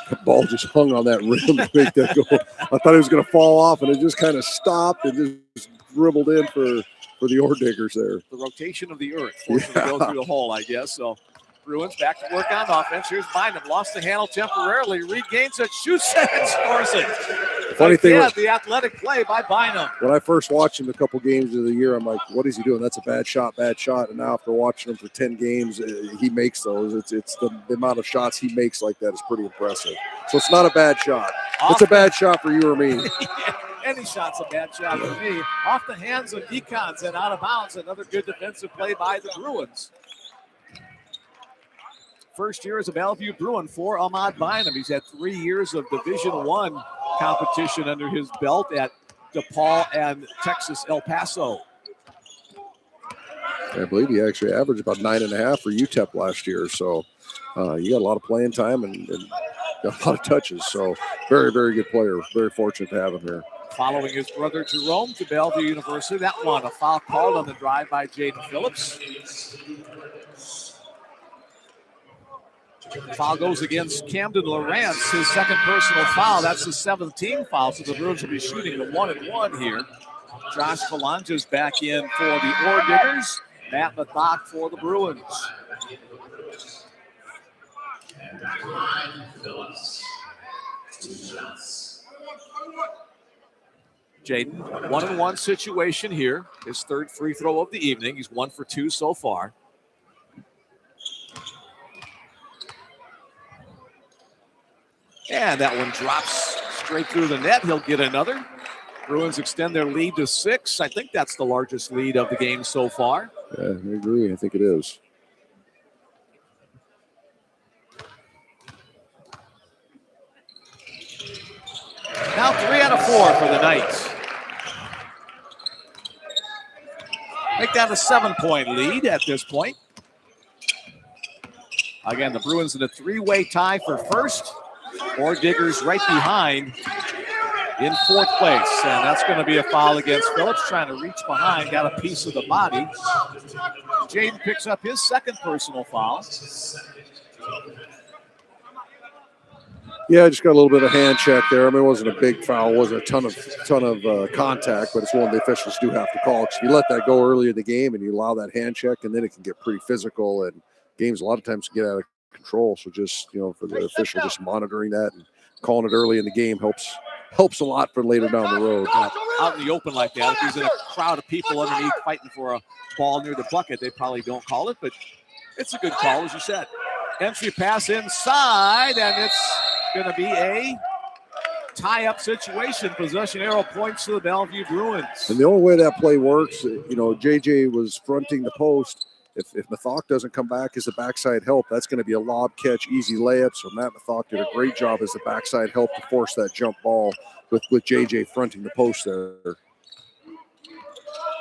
The ball just hung on that rim to make that go. I thought it was going to fall off, and it just kind of stopped and just dribbled in for the Ore Diggers there. The rotation of the earth forced him to go through the hole, I guess. So Bruins back to work on offense. Here's Bynum, lost the handle temporarily, regains it, shoots it, and scores it. Funny thing was, the athletic play by Bynum. When I first watched him a couple games of the year, I'm like, what is he doing? That's a bad shot. And now after watching him for 10 games, he makes those. It's the amount of shots he makes like that is pretty impressive. So it's not a bad shot. It's a bad shot for you or me. Any shot's a bad shot for me. Off the hands of Deacons and out of bounds. Another good defensive play by the Bruins. First year as a Bellevue Bruin for Ahmad Bynum. He's had 3 years of Division I competition under his belt at DePaul and Texas El Paso. I believe he actually averaged about 9.5 for UTEP last year. So you got a lot of playing time and got a lot of touches. So very, very good player. Very fortunate to have him here. Following his brother Jerome to Bellevue University. That one, a foul called on the drive by Jaden Phillips. Foul goes against Camden Lawrence, his second personal foul. That's the 7th team foul, so the Bruins will be shooting the 1-and-1 here. Josh Belanja's back in for the Ore Diggers. Matt Mathok for the Bruins. Jaden, 1-and-1 situation here. His third free throw of the evening. He's 1 for 2 so far. And that one drops straight through the net. He'll get another. Bruins extend their lead to 6. I think that's the largest lead of the game so far. Yeah, I agree. I think it is. Now 3 out of 4 for the Knights. Make that a 7-point lead at this point. Again, the Bruins in a 3-way tie for first. Ore Diggers right behind in 4th place. And that's going to be a foul against Phillips, trying to reach behind, got a piece of the body. Jaden picks up his second personal foul. Yeah, just got a little bit of hand check there. I mean, it wasn't a big foul. It wasn't a ton of contact, but it's one the officials do have to call. Because if you let that go early in the game and you allow that hand check, and then it can get pretty physical, and games a lot of times get out of control. So just, for the official just monitoring that and calling it early in the game helps a lot for later down the road. Out in the open like that, if he's in a crowd of people underneath fighting for a ball near the bucket, they probably don't call it, but it's a good call, as you said. Entry pass inside, and it's going to be a tie-up situation. Possession arrow points to the Bellevue Bruins. And the only way that play works, JJ was fronting the post. If Mathok doesn't come back as a backside help, that's going to be a lob catch, easy layup. So Matt Mathok did a great job as the backside help to force that jump ball with JJ fronting the post there.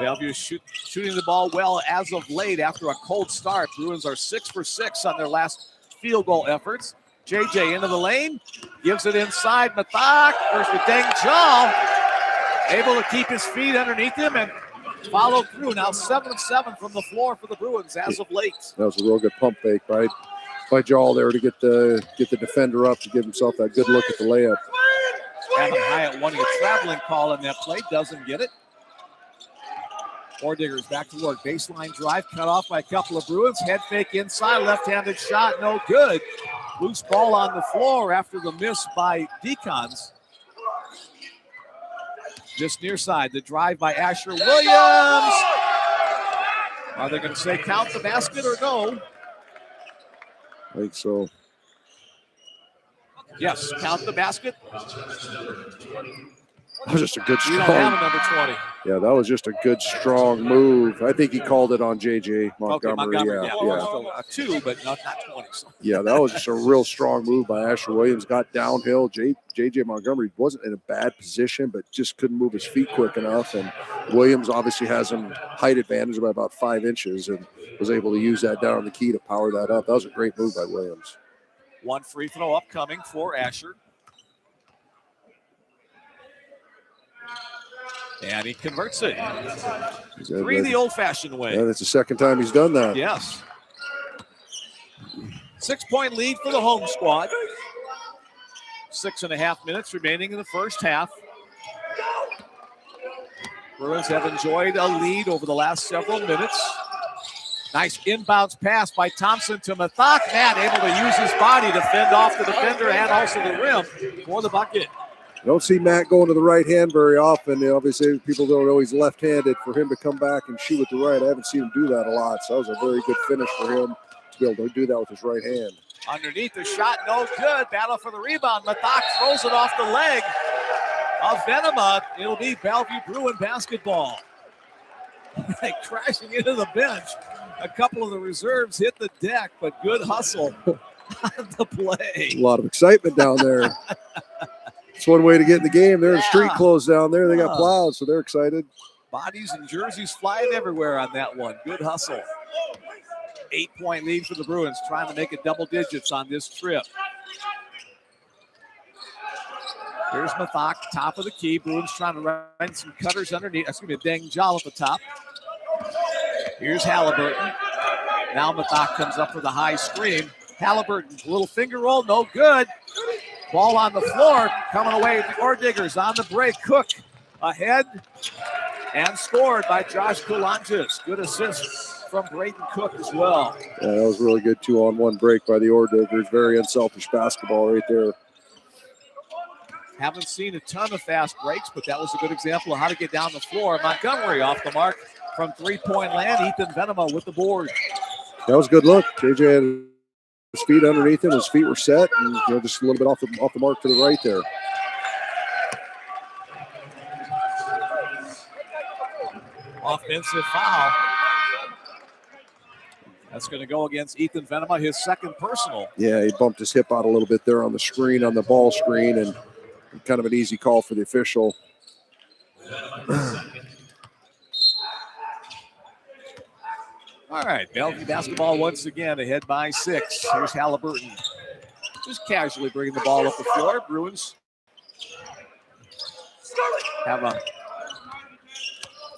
Bellevue shooting the ball well as of late after a cold start. Bruins are 6 for 6 on their last field goal efforts. JJ into the lane, gives it inside. Mathok versus the Deng Jal, able to keep his feet underneath him and follow through. Now 7 of 7 from the floor for the Bruins as of late. That was a real good pump fake by Jal there to get the defender up to give himself that good look at the layup. Adam Hyatt wanting a traveling call in that play, doesn't get it. Ore Diggers back to work. Baseline drive cut off by a couple of Bruins. Head fake inside, left-handed shot, no good. Loose ball on the floor after the miss by Decons. Just near side, the drive by Asher Williams. Are they going to say count the basket or no? I think so. Yes, count the basket. That was just a good strong. You don't have a number 20. Yeah, that was just a good strong move. I think he called it on JJ Montgomery. Okay, Yeah. Well, 2, but not 20. So. Yeah, that was just a real strong move by Asher Williams. Got downhill. JJ Montgomery wasn't in a bad position, but just couldn't move his feet quick enough. And Williams obviously has him height advantage by about 5 inches and was able to use that down on the key to power that up. That was a great move by Williams. One free throw upcoming for Asher. And he converts it. 3 the old-fashioned way. Yeah, that's the second time he's done that. Yes. 6-point lead for the home squad. 6.5 minutes remaining in the first half. Bruins have enjoyed a lead over the last several minutes. Nice inbounds pass by Thompson to Mathok. Matt able to use his body to fend off the defender and also the rim for the bucket. I don't see Matt going to the right hand very often. Obviously, people don't know he's left-handed. For him to come back and shoot with the right, I haven't seen him do that a lot. So that was a very good finish for him to be able to do that with his right hand. Underneath the shot, no good. Battle for the rebound. Mathok throws it off the leg of Venema. It'll be Bellevue Bruin basketball. Crashing into the bench. A couple of the reserves hit the deck, but good hustle on the play. A lot of excitement down there. It's one way to get in the game. They're in street Yeah. clothes down there. They got plowed, so they're excited. Bodies and jerseys flying everywhere on that one. Good hustle. 8-point lead for the Bruins, trying to make it double digits on this trip. Here's Mathak, top of the key. Bruins trying to run some cutters underneath. That's going to be a Deng Jal at the top. Here's Halliburton. Now Mathak comes up with a high screen. Halliburton, little finger roll, no good. Ball on the floor, coming away with the Orediggers on the break. Cook ahead and scored by Josh Kulanges. Good assist from Braden Cook as well. Yeah, that was really good 2-on-1 break by the Orediggers. Very unselfish basketball right there. Haven't seen a ton of fast breaks, but that was a good example of how to get down the floor. Montgomery off the mark from three-point land. Ethan Venema with the board. That was a good look. JJ had his feet underneath him. His feet were set, and just a little bit off the mark to the right there. Offensive foul. That's going to go against Ethan Venema, his second personal. Yeah, he bumped his hip out a little bit there on the screen, on the ball screen, and kind of an easy call for the official. All right, Bellevue basketball once again ahead by 6. Here's Halliburton. Just casually bringing the ball up the floor. Bruins have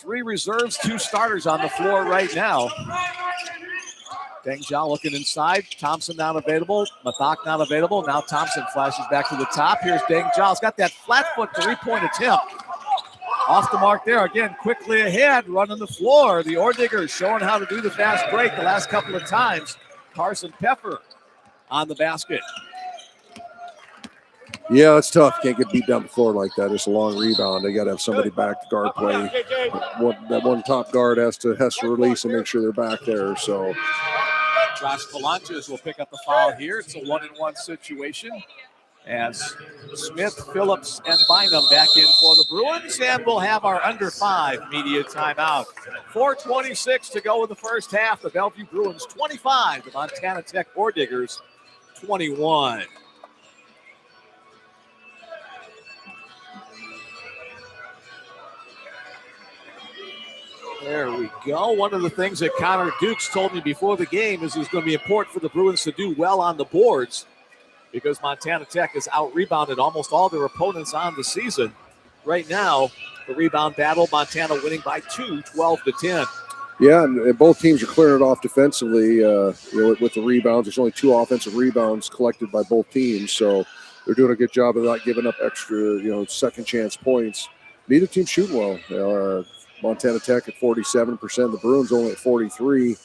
3 reserves, 2 starters on the floor right now. Deng Jal looking inside. Thompson not available. Mathak not available. Now Thompson flashes back to the top. Here's Deng Jal. He's got that flat foot 3-point attempt. Off the mark there. Again, quickly ahead, running the floor. The Orediggers showing how to do the fast break the last couple of times. Carson Peffer on the basket. Yeah, it's tough. Can't get beat down the floor like that. It's a long rebound. They got to have somebody back to guard play. That one top guard has to release and make sure they're back there. So Josh Kalanches will pick up the foul here. It's a 1-and-1 situation as Smith, Phillips, and Bynum back in for the Bruins, and we'll have our under 5 media timeout. 4:26 to go in the first half. The Bellevue Bruins 25, the Montana Tech Orediggers 21. There we go. One of the things that Connor Dukes told me before the game is it's going to be important for the Bruins to do well on the boards because Montana Tech has out-rebounded almost all their opponents on the season. Right now, the rebound battle, Montana winning by 2, 12-10. yeah, and both teams are clearing it off defensively. With the rebounds, there's only 2 offensive rebounds collected by both teams, so they're doing a good job of not giving up extra, second chance points. Neither team shooting well. Montana Tech at 47%. The Bruins only at 43%.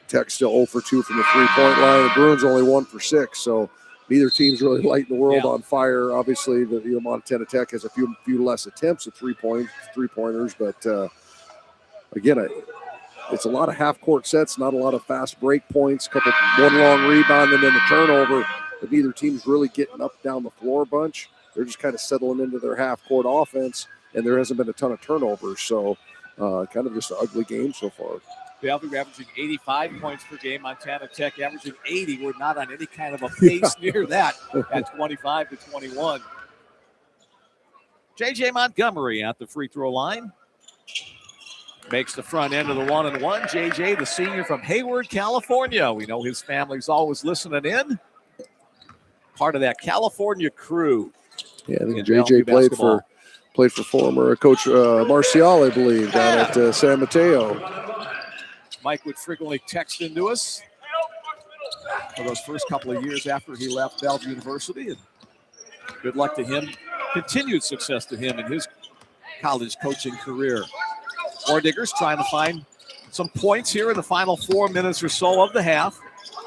Tech still 0 for 2 from the 3-point line. The Bruins only 1 for 6. So neither team's really lighting the world on fire. Obviously, the Montana Tech has a few less attempts at three-pointers. But again, it's a lot of half-court sets, not a lot of fast break points. One long rebound and then the turnover. But neither team's really getting up down the floor a bunch. They're just kind of settling into their half-court offense. And there hasn't been a ton of turnovers, so kind of just an ugly game so far. Bellevue averaging 85 points per game. Montana Tech averaging 80. We're not on any kind of a pace near that at 25-21. J.J. Montgomery at the free throw line. Makes the front end of the 1-and-1. J.J., the senior from Hayward, California. We know his family's always listening in. Part of that California crew. Yeah, I think J.J. played for former Coach Marcial, I believe, down at San Mateo. Mike would frequently text into us for those first couple of years after he left Bellevue University. And good luck to him. Continued success to him in his college coaching career. Orediggers trying to find some points here in the final 4 minutes or so of the half.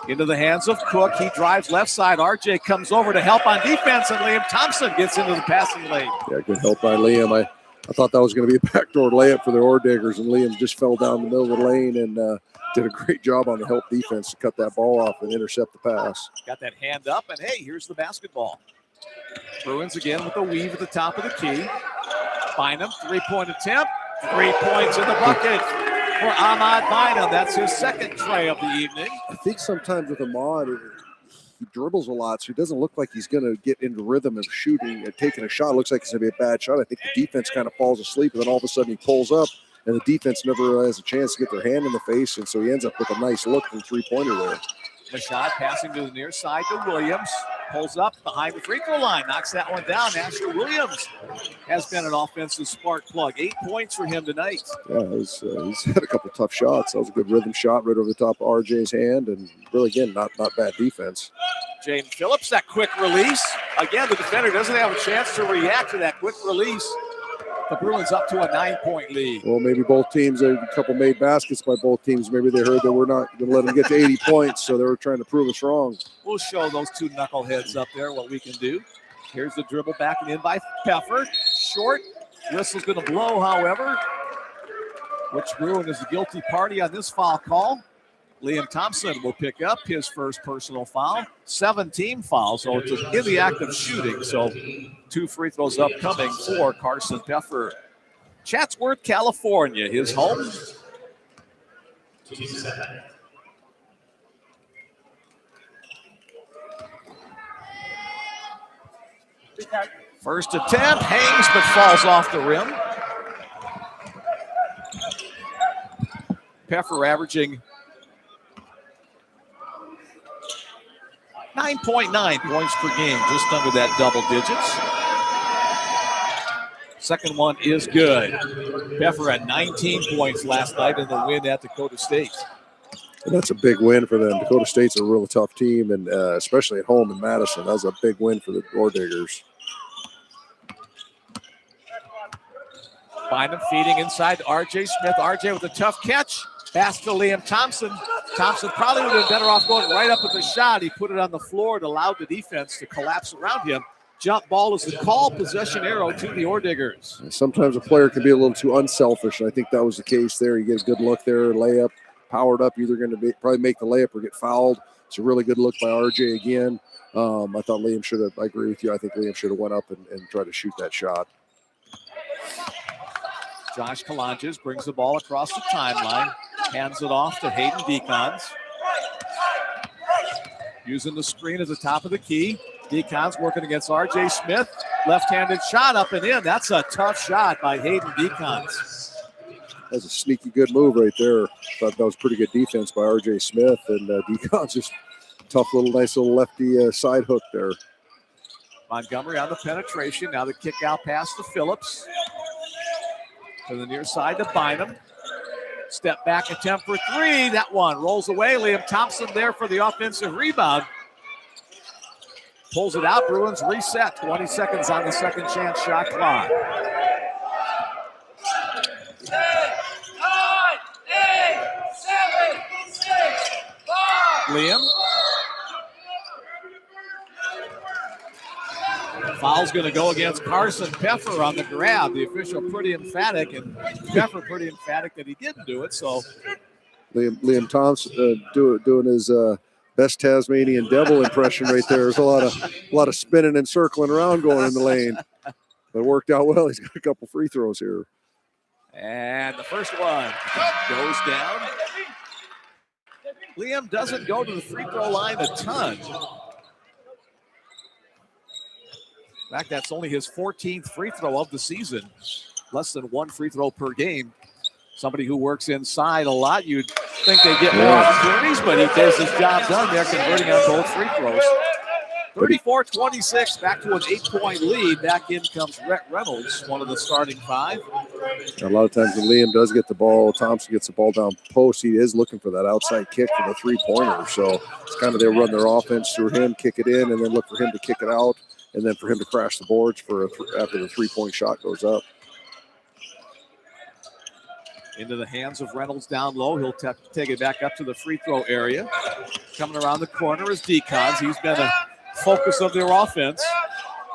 Into the hands of Cook. He drives left side. RJ comes over to help on defense, and Liam Thompson gets into the passing lane. Yeah, good help by Liam. I thought that was going to be a backdoor layup for the Orediggers, and Liam just fell down the middle of the lane and did a great job on the help defense to cut that ball off and intercept the pass. Got that hand up, and hey, here's the basketball. Bruins again with the weave at the top of the key. Bynum, 3-point attempt. 3 points in the bucket for Ahmad Bynum. That's his second try of the evening. I think sometimes with Ahmad, he dribbles a lot, so he doesn't look like he's going to get into rhythm of shooting and taking a shot. It looks like it's going to be a bad shot. I think the defense kind of falls asleep, and then all of a sudden he pulls up, and the defense never has a chance to get their hand in the face, and so he ends up with a nice look from three-pointer there. Mashad passing to the near side to Williams. Pulls up behind the free throw line. Knocks that one down. Asher Williams has been an offensive spark plug. 8 points for him tonight. Yeah, he's had a couple tough shots. That was a good rhythm shot right over the top of RJ's hand. And really, again, not bad defense. Jaden Phillips, that quick release. Again, the defender doesn't have a chance to react to that quick release. The Bruins up to a 9-point lead. Well, maybe both teams, a couple made baskets by both teams. Maybe they heard that we're not going to let them get to 80 points, so they were trying to prove us wrong. We'll show those two knuckleheads up there what we can do. Here's the dribble back and in by Peffer. Short. Whistle's going to blow, however. Which Bruin is the guilty party on this foul call. Liam Thompson will pick up his first personal foul. 7-team foul, so it's in the act of shooting. So 2 free throws upcoming for Carson Peffer. Chatsworth, California, his home. First attempt, hangs but falls off the rim. Peffer averaging 9.9 points per game, just under that double digits. Second one is good. Peffer had 19 points last night in the win at Dakota State. And that's a big win for them. Dakota State's a real tough team, and especially at home in Madison. That was a big win for the Door Diggers. Bynum feeding inside to R.J. Smith. R.J. with a tough catch. Pass to Liam Thompson. Thompson probably would have been better off going right up with the shot. He put it on the floor. It allowed the defense to collapse around him. Jump ball is the call. Possession arrow to the Ore Diggers. Sometimes a player can be a little too unselfish, and I think that was the case there. You get a good look there, layup, powered up. Either going to probably make the layup or get fouled. It's a really good look by RJ again. I thought Liam should have, I agree with you. I think Liam should have went up and tried to shoot that shot. Josh Kalanges brings the ball across the timeline. Hands it off to Hayden Decons. Using the screen at the top of the key. Decons working against R.J. Smith. Left-handed shot up and in. That's a tough shot by Hayden Decons. That's a sneaky good move right there. Thought that was pretty good defense by R.J. Smith. And Decons just nice little lefty side hook there. Montgomery on the penetration. Now the kick out pass to Phillips. To the near side to Bynum. Step back attempt for 3. That one rolls away. Liam Thompson there for the offensive rebound. Pulls it out. Bruins reset. 20 seconds on the second chance shot clock. 10, 9, 8, 7, 6, 5. Liam. Foul's going to go against Carson Peffer on the grab. The official pretty emphatic, and Peffer pretty emphatic that he didn't do it. So Liam Thompson doing his best Tasmanian devil impression right there. There's a lot of spinning and circling around going in the lane. But it worked out well. He's got a couple free throws here. And the first one goes down. Liam doesn't go to the free throw line a ton. In fact, that's only his 14th free throw of the season. Less than 1 free throw per game. Somebody who works inside a lot, you'd think they'd get more opportunities, but he gets his job done there, converting on both free throws. 34-26, back to an 8-point lead. Back in comes Rhett Reynolds, one of the starting 5. A lot of times when Liam does get the ball, Thompson gets the ball down post, he is looking for that outside kick for the three-pointer. So it's kind of they run their offense through him, kick it in, and then look for him to kick it out, and then for him to crash the boards after the three-point shot goes up. Into the hands of Reynolds down low. He'll take it back up to the free throw area. Coming around the corner is Decons. He's been a focus of their offense.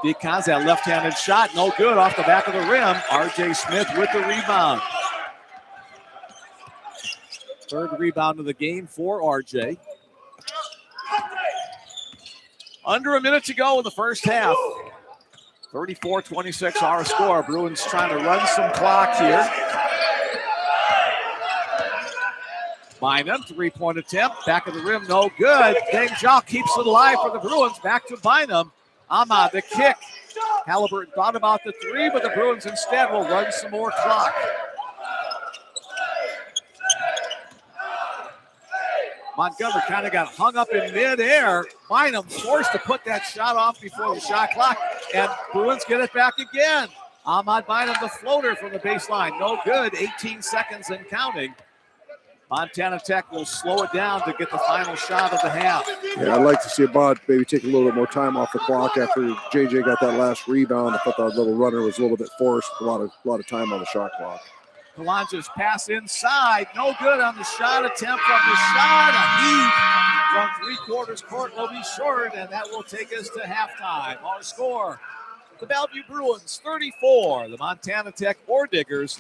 Decons, that left-handed shot, no good off the back of the rim. R.J. Smith with the rebound. Third rebound of the game for R.J. Under a minute to go in the first half. 34-26 our score. Bruins trying to run some clock here. Bynum, three-point attempt. Back of the rim, no good. Deng Jia keeps it alive for the Bruins. Back to Bynum. Ahmad, the kick. Halliburton thought about the three, but the Bruins instead will run some more clock. Montgomery kind of got hung up in midair. Bynum forced to put that shot off before the shot clock, and Bruins get it back again. Ahmad Bynum, the floater from the baseline. No good, 18 seconds and counting. Montana Tech will slow it down to get the final shot of the half. Yeah, I'd like to see Ahmad maybe take a little bit more time off the clock after JJ got that last rebound. I thought that little runner was a little bit forced, a lot of time on the shot clock. Kalanja's pass inside, no good on the shot attempt from the shot. A heave from three-quarters court will be short, and that will take us to halftime. Our score, the Bellevue Bruins 34, the Montana Tech Ore Diggers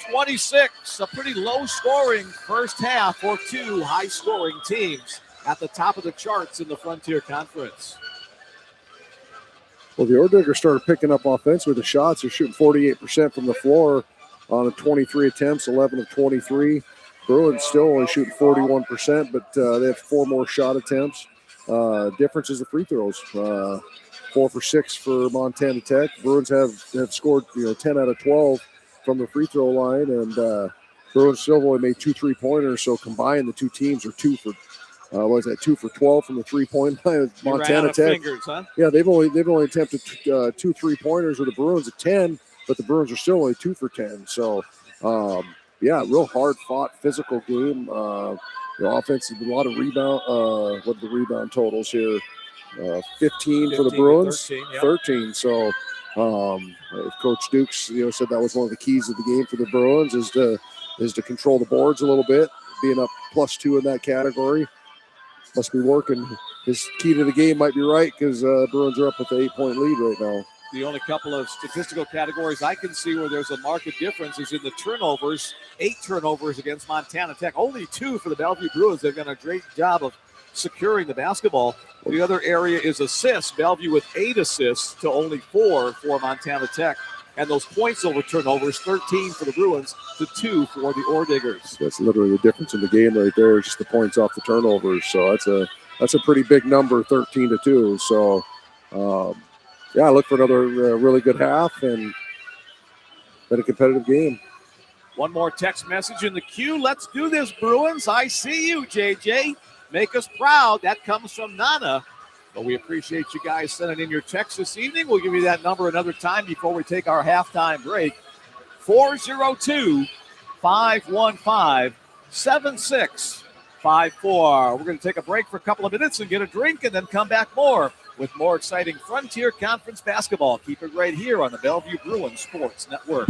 26. A pretty low-scoring first half for two high-scoring teams at the top of the charts in the Frontier Conference. Well, the Ore Diggers started picking up offense with the shots. They're shooting 48% from the floor on 23 attempts, 11 of 23. Bruins still only shooting 41%, but they have 4 more shot attempts. Difference is the free throws. 4 for 6 for Montana Tech. Bruins have scored 10 out of 12 from the free throw line, and Bruins still only made 2 3-pointers. So combined, the two teams are 2 for 12 from the 3-point line with Montana Tech. Fingers, huh? Yeah, they've only attempted 2 3-pointers with the Bruins at 10, but the Bruins are still only 2 for 10. So real hard fought physical game. Offense, a lot of rebound. What are the rebound totals here? 15 for the Bruins, 13. So Coach Dukes, said that was one of the keys of the game for the Bruins is to control the boards a little bit, being up +2 in that category. Must be working. His key to the game might be right because Bruins are up with an 8-point lead right now. The only couple of statistical categories I can see where there's a marked difference is in the turnovers. 8 turnovers against Montana Tech. Only 2 for the Bellevue Bruins. They've done a great job of securing the basketball. The other area is assists. Bellevue with 8 assists to only 4 for Montana Tech. And those points over turnovers, 13 for the Bruins to 2 for the Ore Diggers. That's literally the difference in the game right there, just the points off the turnovers. So that's a pretty big number, 13 to 2. So, I look for another really good half and a competitive game. One more text message in the queue. Let's do this, Bruins. I see you, JJ. Make us proud. That comes from Nana. But we appreciate you guys sending in your text this evening. We'll give you that number another time before we take our halftime break. 402-515-7654. We're going to take a break for a couple of minutes and get a drink and then come back more with more exciting Frontier Conference basketball. Keep it right here on the Bellevue Bruins Sports Network.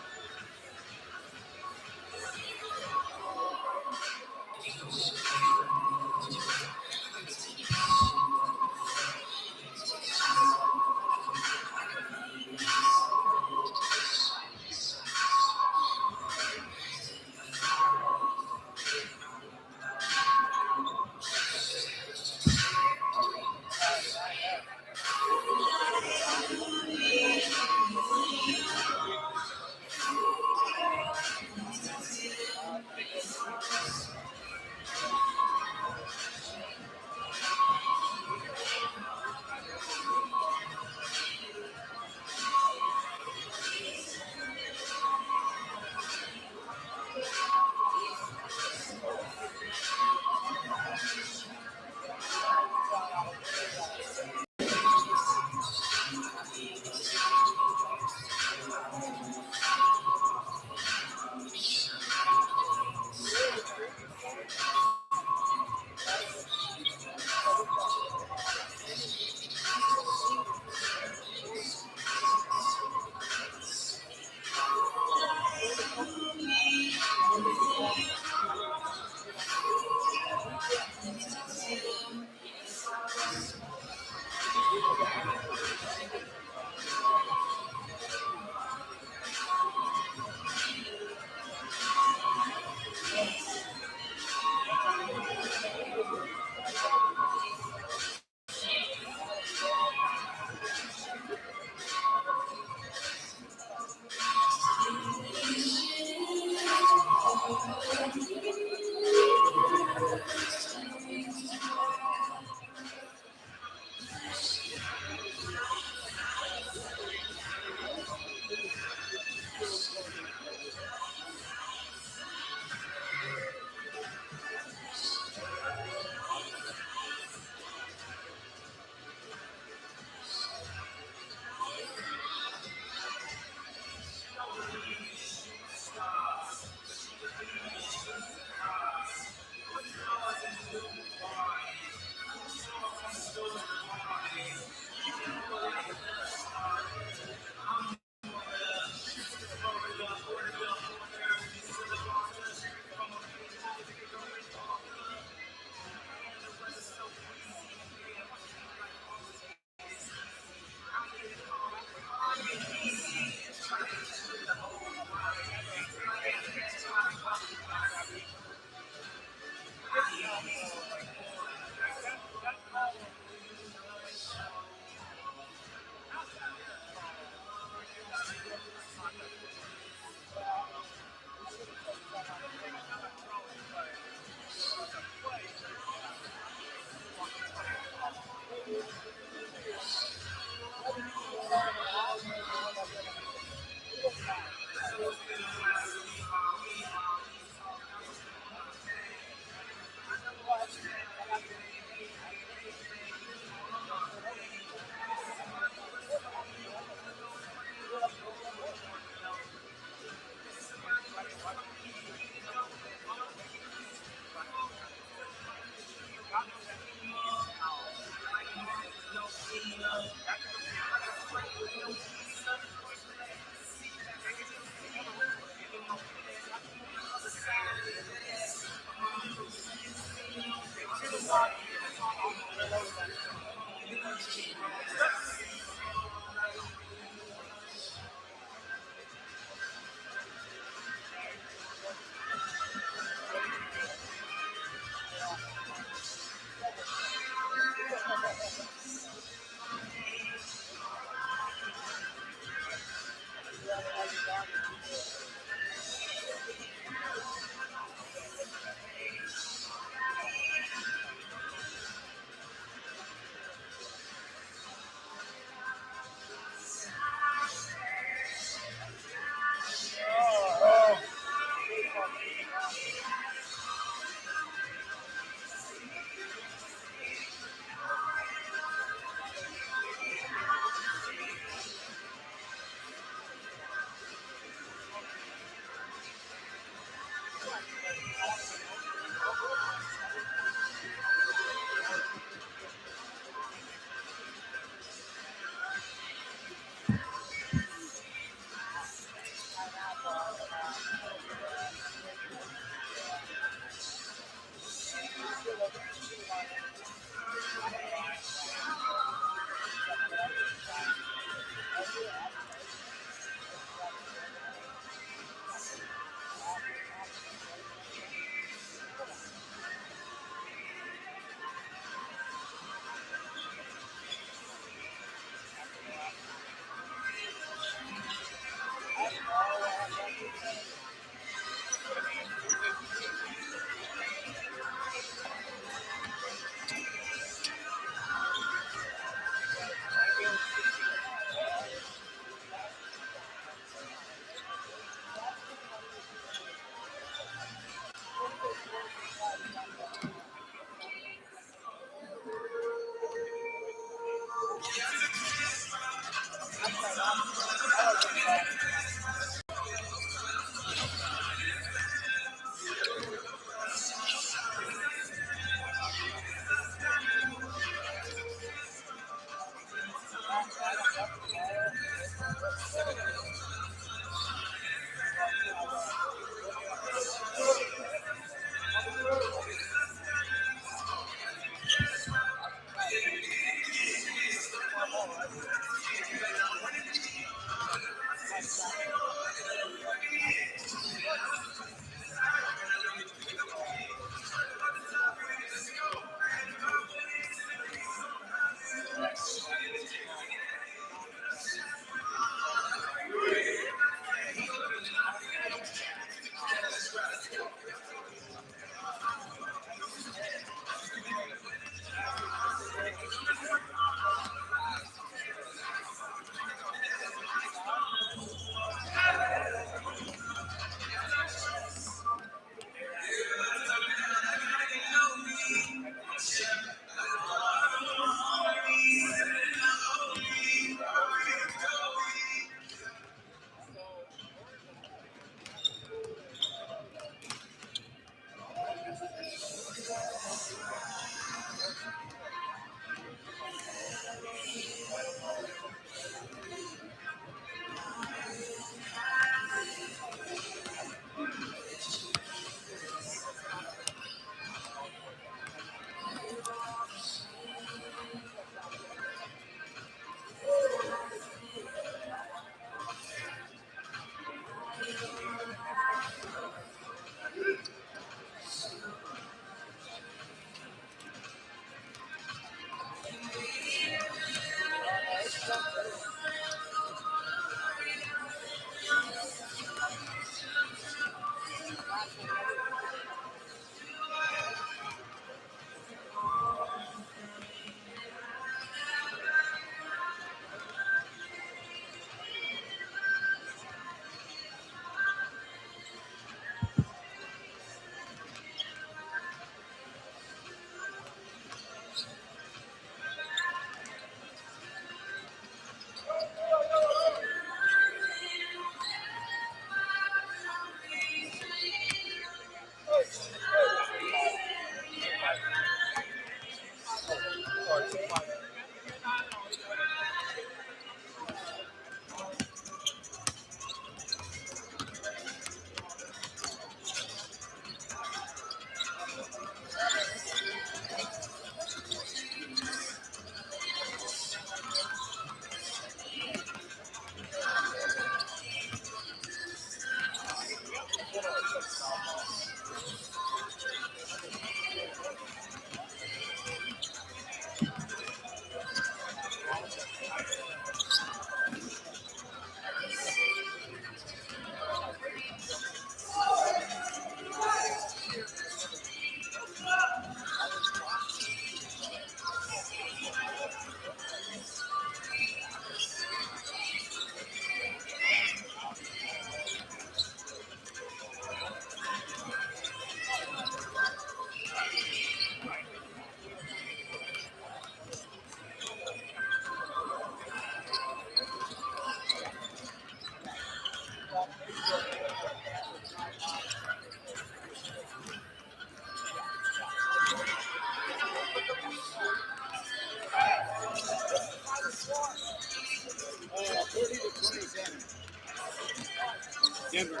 Denver.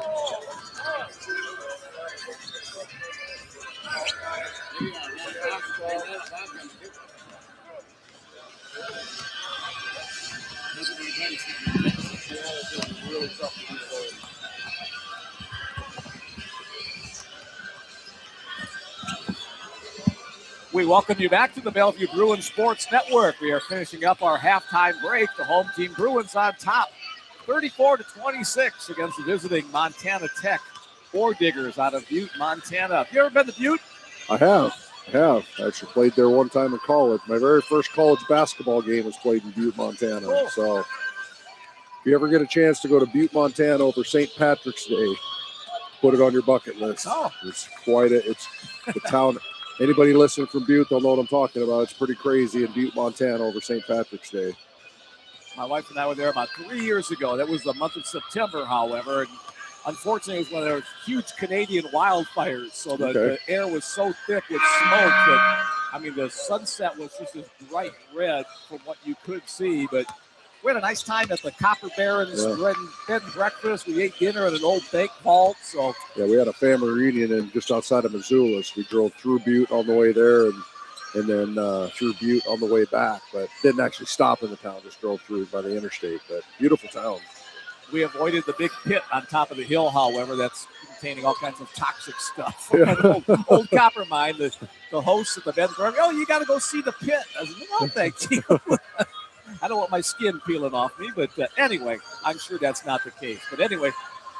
We welcome you back to the Bellevue Bruins Sports Network. We are finishing up our halftime break. The home team Bruins on top, 34-26 against the visiting Montana Tech Four Diggers out of Butte, Montana. Have you ever been to Butte? I have. I actually played there one time in college. My very first college basketball game was played in Butte, Montana. Cool. So if you ever get a chance to go to Butte, Montana over St. Patrick's Day, put it on your bucket list. Oh. It's the town. Anybody listening from Butte, they'll know what I'm talking about. It's pretty crazy in Butte, Montana over St. Patrick's Day. My wife and I were there about 3 years ago. That was the month of September, however. And unfortunately, it was one of those huge Canadian wildfires. So the air was so thick with smoke that, the sunset was just this bright red from what you could see. But we had a nice time at the Copper Barons bed and breakfast. We ate dinner at an old bake vault. So we had a family reunion just outside of Missoula. So we drove through Butte on the way there and then through Butte on the way back, but didn't actually stop in the town, just drove through by the interstate. But beautiful town. We avoided the big pit on top of the hill, however, that's containing all kinds of toxic stuff. Old copper mine, the host at the bed, you got to go see the pit. I said, no, thank you. I don't want my skin peeling off me, but anyway, I'm sure that's not the case. But anyway,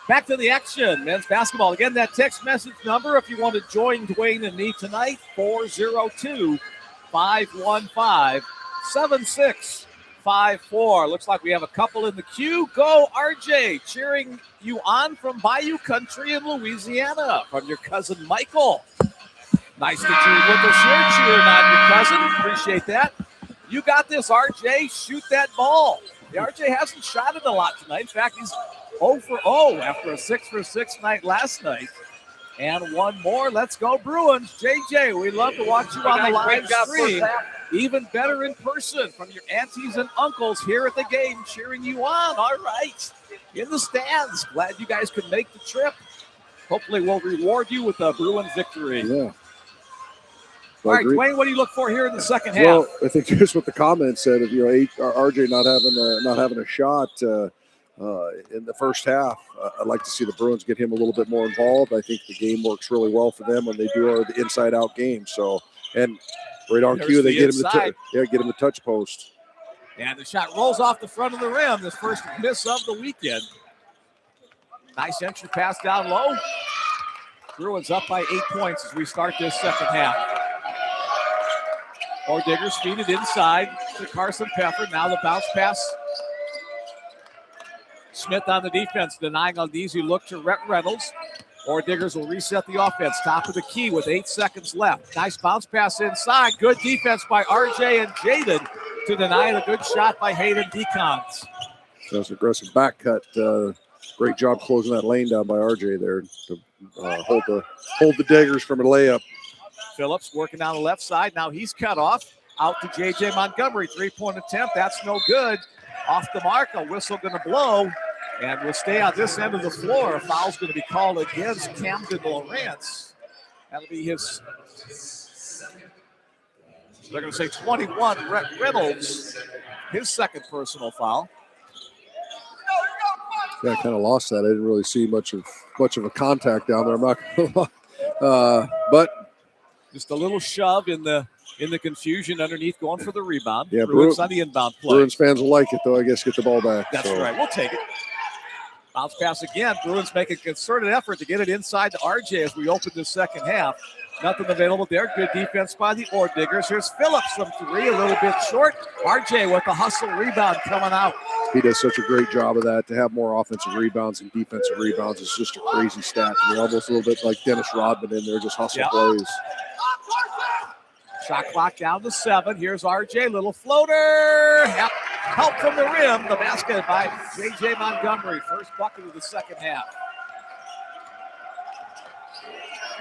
back to the action. Men's basketball. Again, that text message number, if you want to join Dwayne and me tonight, 402-515-7654. Looks like we have a couple in the queue. Go, RJ, cheering you on from Bayou Country in Louisiana from your cousin Michael. Nice that you're with us here, cheering on your cousin. Appreciate that. You got this, RJ. Shoot that ball. The RJ hasn't shot it a lot tonight. In fact, he's 0 for 0 after a 6 for 6 night last night. And one more. Let's go, Bruins. JJ, we love to watch you on the live stream. Even better in person from your aunties and uncles here at the game cheering you on. All right. In the stands. Glad you guys could make the trip. Hopefully we'll reward you with a Bruins victory. Yeah. All right, Dwayne, what do you look for here in the second half? Well, I think just what the comment said, if RJ not having a shot in the first half, I'd like to see the Bruins get him a little bit more involved. I think the game works really well for them when they do the inside-out game. So, and right on cue, they get him the touch post. And the shot rolls off the front of the rim. This first miss of the weekend. Nice entry pass down low. Bruins up by 8 points as we start this second half. Four Diggers feed it inside to Carson Peffer. Now the bounce pass. Smith on the defense, denying an easy look to Rhett Reynolds. Four Diggers will reset the offense. Top of the key with 8 seconds left. Nice bounce pass inside. Good defense by RJ and Jaden to deny the good shot by Hayden Decons. That's an aggressive back cut. Great job closing that lane down by RJ there to hold the Diggers from a layup. Phillips working down the left side. Now he's cut off. Out to J.J. Montgomery. 3-point attempt. That's no good. Off the mark. A whistle going to blow. And we'll stay on this end of the floor. A foul's going to be called against Camden Lawrence. That'll be his. They're going to say 21. Reynolds, his second personal foul. Yeah, I kind of lost that. I didn't really see much of a contact down there. I'm not going to lie. But just a little shove in the confusion underneath, going for the rebound. Yeah, Bruins on the inbound play. Bruins fans will like it, though. I guess get the ball back. That's right. We'll take it. Bounce pass again. Bruins make a concerted effort to get it inside to RJ as we open the second half. Nothing available there. Good defense by the Ore Diggers. Here's Phillips from three, a little bit short. RJ with the hustle rebound coming out. He does such a great job of that. To have more offensive rebounds and defensive rebounds is just a crazy stat. I mean, almost a little bit like Dennis Rodman in there, just hustle plays. Shot clock down to 7. Here's RJ, little floater. Help from the rim. The basket by J.J. Montgomery. First bucket of the second half.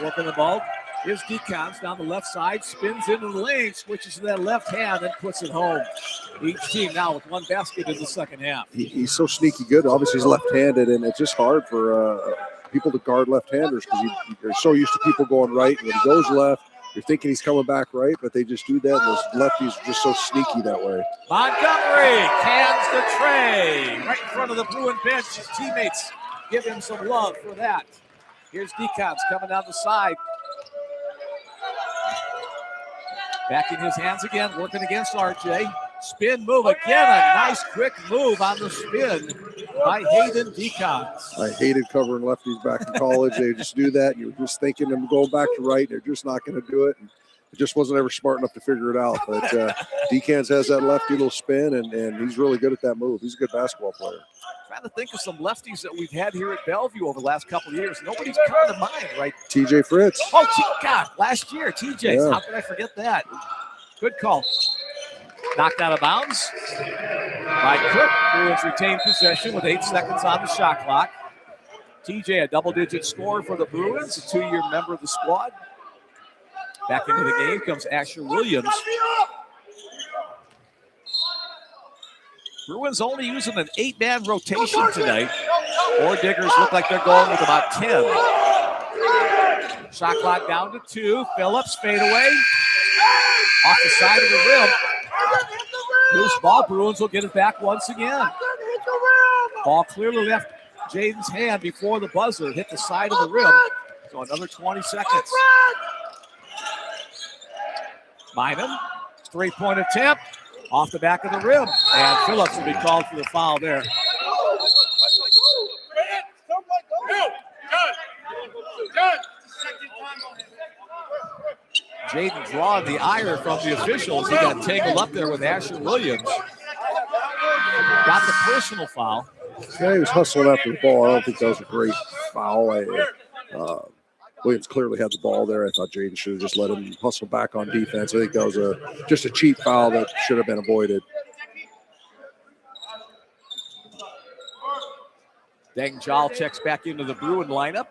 Working the ball. Here's Decons down the left side. Spins into the lane. Switches to that left hand and puts it home. Each team now with one basket in the second half. He's so sneaky good. Obviously, he's left-handed, and it's just hard for people to guard left-handers because you're so used to people going right. And when he goes left, you're thinking he's coming back right, but they just do that. And those lefties are just so sneaky that way. Montgomery cans the tray right in front of the Bruin bench. His teammates give him some love for that. Here's Decons coming down the side. Back in his hands again, working against RJ. Spin move again. A nice quick move on the spin by Hayden Decons. I hated covering lefties back in college. They just do that. You're just thinking them going back to right. They're just not going to do it. And it just wasn't ever smart enough to figure it out. But Decans has that lefty little spin, and he's really good at that move. He's a good basketball player. Trying to think of some lefties that we've had here at Bellevue over the last couple of years. Nobody's coming to mind, right? TJ Fritz. Oh, God, last year, TJ. Yeah. How could I forget that? Good call. Knocked out of bounds by Cook. Bruins retain possession with 8 seconds on the shot clock. TJ, a double-digit scorer for the Bruins, a 2-year member of the squad. Back into the game comes Asher Williams. Bruins only using an 8-man rotation tonight. Ore Diggers look like they're going with about 10. Shot clock down to 2. Phillips fade away. Off the side of the rim. Loose ball. Bruins will get it back once again. Ball clearly left Jaden's hand before the buzzer hit the side of the rim. So another 20 seconds. Bynum, 3-point attempt. Off the back of the rim. And Phillips will be called for the foul there. Jaden drawing the ire from the officials. He got tangled up there with Asher Williams. Got the personal foul. Yeah, he was hustling after the ball. I don't think that was a great foul. Williams clearly had the ball there. I thought Jaden should have just let him hustle back on defense. I think that was just a cheap foul that should have been avoided. Deng Jal checks back into the Bruin lineup.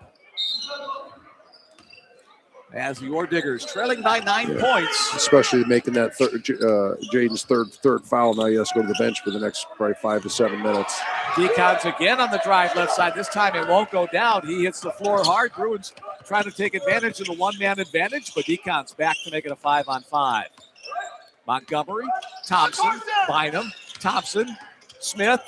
As the Ore Diggers trailing by 9 points. Especially making that Jaden's third foul. Now he has to go to the bench for the next probably 5 to 7 minutes. Decons again on the drive left side. This time it won't go down. He hits the floor hard. Bruins trying to take advantage of the one-man advantage, but Decons back to make it a 5-on-5. Montgomery, Thompson, Bynum, Thompson, Smith.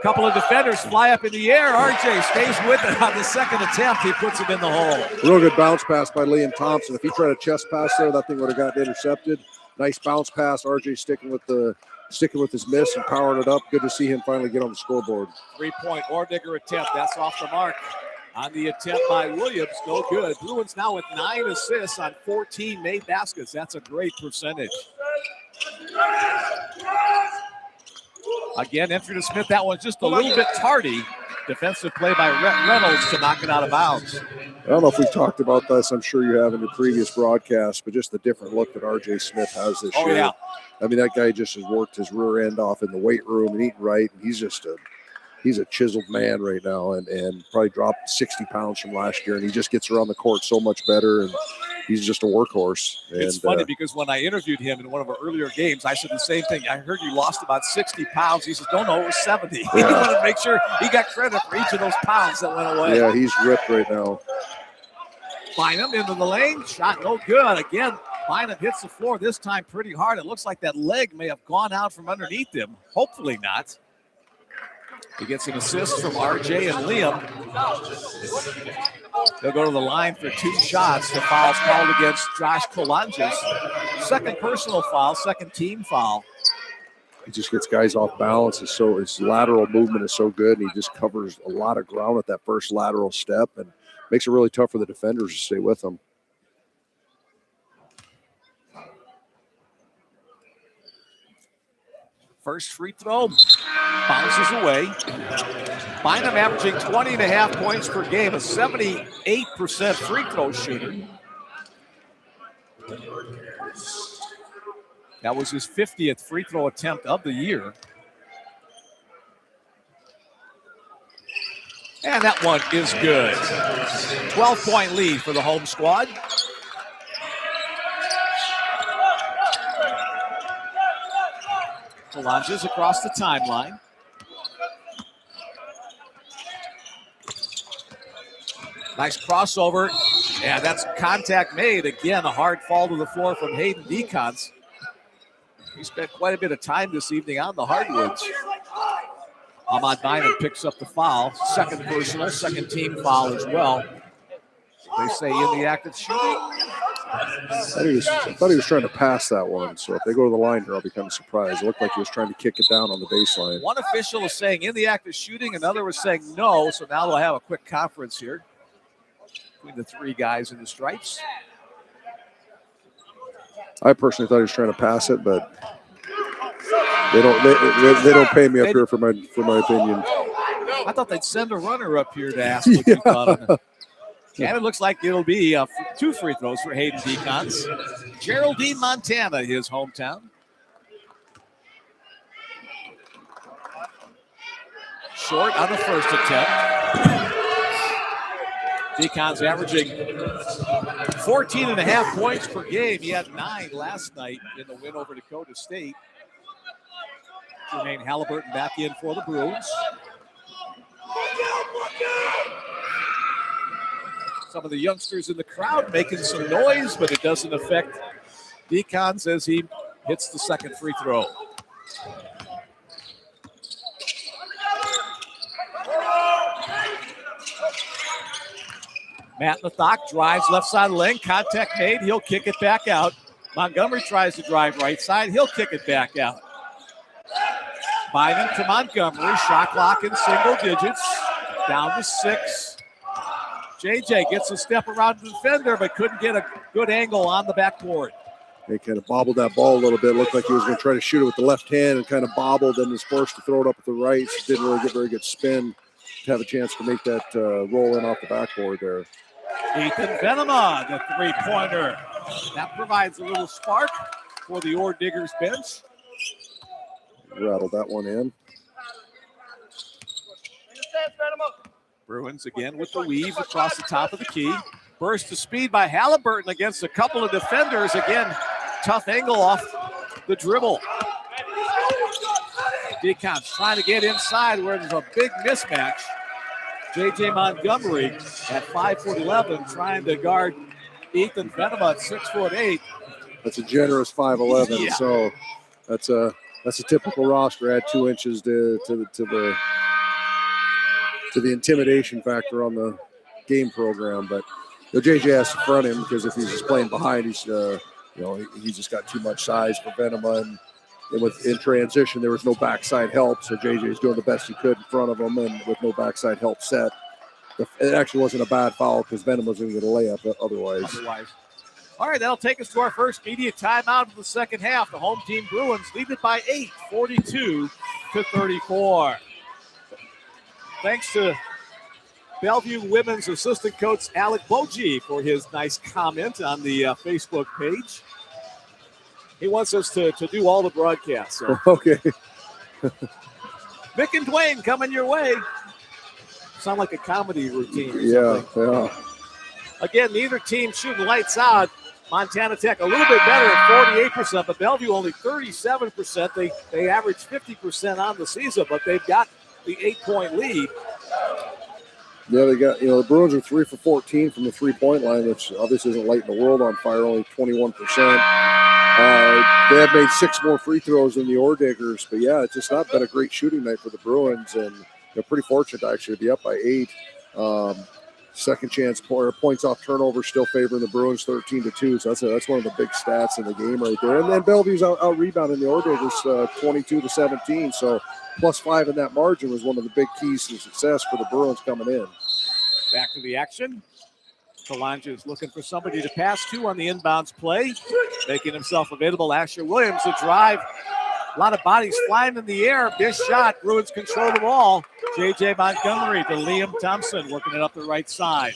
Couple of defenders fly up in the air. RJ stays with it on the second attempt. He puts it in the hole. Real good bounce pass by Liam Thompson. If he tried a chest pass there, that thing would have gotten intercepted. Nice bounce pass. RJ sticking with his miss and powering it up. Good to see him finally get on the scoreboard. 3-point Ore Digger attempt. That's off the mark. On the attempt by Williams, no good. Bruins now with 9 assists on 14 made baskets. That's a great percentage. Again, entry to Smith. That one's just a little bit tardy. Defensive play by Reynolds to knock it out of bounds. I don't know if we've talked about this. I'm sure you have in your previous broadcast, but just the different look that R.J. Smith has this year. Yeah. I mean, that guy just has worked his rear end off in the weight room and eating right. And he's just he's a chiseled man right now, and probably dropped 60 pounds from last year, and he just gets around the court so much better, and he's just a workhorse. It's funny because when I interviewed him in one of our earlier games, I said the same thing. I heard you lost about 60 pounds. He says, no, it was 70. He wanted to make sure he got credit for each of those pounds that went away. Yeah, he's ripped right now. Bynum into the lane. Shot no good. Again, Bynum hits the floor this time pretty hard. It looks like that leg may have gone out from underneath him. Hopefully not. He gets an assist from RJ and Liam. They'll go to the line for 2 shots. The foul's called against Josh Kolanges. Second personal foul, second team foul. He just gets guys off balance. His lateral movement is so good, and he just covers a lot of ground at that first lateral step, and makes it really tough for the defenders to stay with him. First free throw bounces away. Bynum averaging 20.5 points per game, a 78% free throw shooter. That was his 50th free throw attempt of the year. And that one is good. 12-point lead for the home squad. Kolanges across the timeline. Nice crossover. Yeah, that's contact made. Again, a hard fall to the floor from Hayden Decons. He spent quite a bit of time this evening on the hardwoods. Ahmad Bynum picks up the foul. Second personal, second team foul as well. They say in the act of shooting. I thought he was trying to pass that one. So if they go to the line here, I'll be kind of surprised. It looked like he was trying to kick it down on the baseline. One official is saying in the act of shooting. Another was saying no. So now they'll have a quick conference here between the 3 guys in the stripes. I personally thought he was trying to pass it, but they don't pay me up here for my opinion. I thought they'd send a runner up here to ask what you thought of it. And it looks like it'll be 2 free throws for Hayden Decons. Geraldine, Montana, his hometown. Short on the first attempt. Decons averaging 14.5 points per game. He had 9 last night in the win over Dakota State. Jermaine Halliburton back in for the Bruins. Some of the youngsters in the crowd making some noise, but it doesn't affect Decons as he hits the second free throw. Matt Nathok drives left side of the lane. Contact made. He'll kick it back out. Montgomery tries to drive right side. He'll kick it back out. Bynum to Montgomery. Shot clock in single digits. Down to 6. JJ gets a step around the defender, but couldn't get a good angle on the backboard. They kind of bobbled that ball a little bit. Looked like he was going to try to shoot it with the left hand and kind of bobbled and was forced to throw it up with the right. Didn't really get very good spin to have a chance to make that roll in off the backboard there. Ethan Venema, the three-pointer. That provides a little spark for the Ore Diggers bench. Rattled that one in. Bruins again with the weave across the top of the key. Burst of speed by Halliburton against a couple of defenders. Again, tough angle off the dribble. Decons trying to get inside where there's a big mismatch. J.J. Montgomery at 5'11", trying to guard Ethan Venema at 6'8". That's a generous 5'11", yeah. So that's a typical roster. Add 2 inches to the intimidation factor on the game program. But JJ has to front him because if he's just playing behind, he's he's just got too much size for Venema. And in transition, there was no backside help, so JJ's doing the best he could in front of him, and with no backside help set. It actually wasn't a bad foul because Venema was going to get a layup otherwise. All right, that'll take us to our first media timeout of the second half. The home team Bruins lead it by 8, 42-34. Thanks to Bellevue women's assistant coach Alec Bogie for his nice comment on the Facebook page. He wants us to do all the broadcasts. So. Okay. Mick and Dwayne coming your way. Sound like a comedy routine or Yeah, something. yeah. Again, neither team shooting lights out. Montana Tech a little bit better at 48%, but Bellevue only 37%. They average 50% on the season, but they've got the 8-point lead. Yeah, they got, the Bruins are 3 for 14 from the 3-point line, which obviously isn't lighting the world on fire, only 21%. They have made 6 more free throws than the Orediggers, but yeah, it's just not been a great shooting night for the Bruins, and they're pretty fortunate to actually be up by 8. Second chance points off turnover still favoring the Bruins 13-2. So that's one of the big stats in the game right there. And then Bellevue's out rebounding the Orediggers 22-17. So +5 in that margin was one of the big keys to success for the Bruins coming in. Back to the action. Kalanja's looking for somebody to pass to on the inbounds play. Making himself available. Asher Williams, a drive. A lot of bodies flying in the air. Big shot. Bruins control the ball. J.J. Montgomery to Liam Thompson, working it up the right side.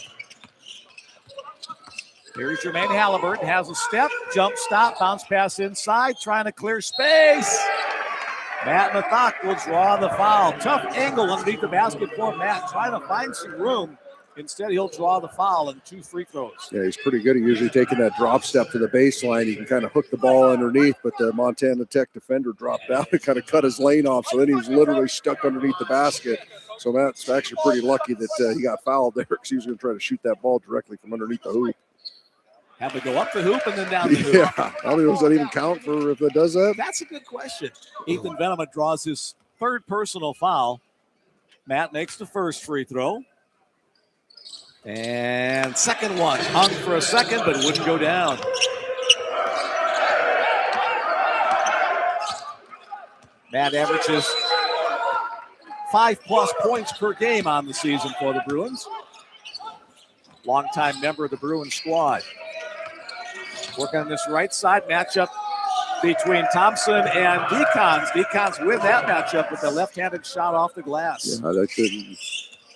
Here's Jermaine Halliburton, has a step, jump stop, bounce pass inside, trying to clear space. Matt Mathak will draw the foul. Tough angle underneath the basket for Matt, trying to find some room. Instead, he'll draw the foul and 2 free throws. Yeah, he's pretty good. He's usually taking that drop step to the baseline. He can kind of hook the ball underneath, but the Montana Tech defender dropped out and kind of cut his lane off. So then he was literally stuck underneath the basket. So Matt's actually pretty lucky that he got fouled there because he was going to try to shoot that ball directly from underneath the hoop. Have to go up the hoop and then down the hoop. Yeah, how many does that even count for if it does that? That's a good question. Ethan Venema draws his 3rd personal foul. Matt makes the first free throw. And second one, hung for a second, but wouldn't go down. Matt averages 5+ points per game on the season for the Bruins. Longtime member of the Bruins squad. Working on this right side matchup between Thompson and Decons. Decons win that matchup with a left-handed shot off the glass. Yeah, that couldn't.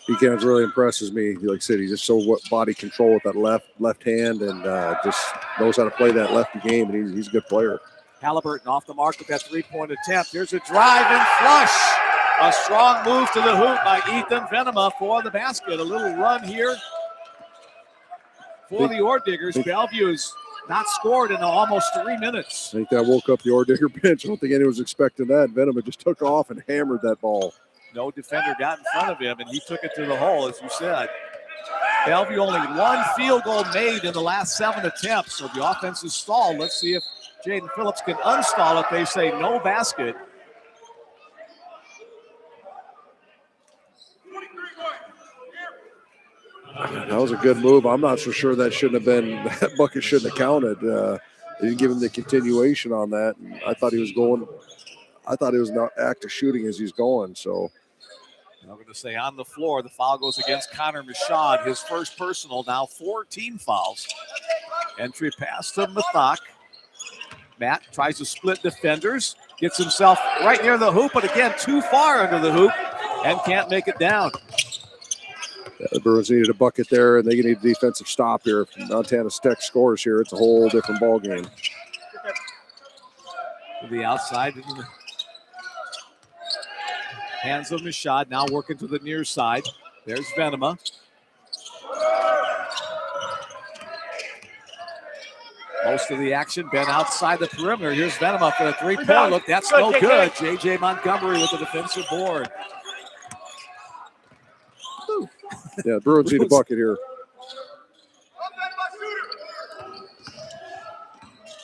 Decans really impresses me. Like I said, he's just so body control with that left hand and just knows how to play that lefty game, and he's a good player. Halliburton off the mark with that 3-point attempt. Here's a drive and flush. A strong move to the hoop by Ethan Venema for the basket. A little run here for the Orediggers. Bellevue's not scored in almost 3 minutes. I think that woke up the Ordigger bench. I don't think anyone was expecting that. Venema just took off and hammered that ball. No defender got in front of him, and he took it to the hole, as you said. Bellevue only 1 field goal made in the last 7 attempts, so the offense is stalled. Let's see if Jaden Phillips can unstall it. They say no basket. That was a good move. I'm not so sure that shouldn't have been, that bucket shouldn't have counted. They didn't give him the continuation on that. And I thought he was not active shooting as he's going, so. I'm going to say on the floor, the foul goes against Connor Michaud, his first personal, now 4 team fouls. Entry pass to Mathak. Matt tries to split defenders, gets himself right near the hoop, but again, too far under the hoop and can't make it down. Yeah, the Bruins needed a bucket there, and they need a defensive stop here. If Montana Tech scores here, it's a whole different ball game. To the outside, into the hands of Michaud, now working to the near side. There's Venema. Most of the action been outside the perimeter. Here's Venema for a 3-point look. That's no good. J.J. Montgomery with the defensive board. Yeah, Bruins need a bucket here.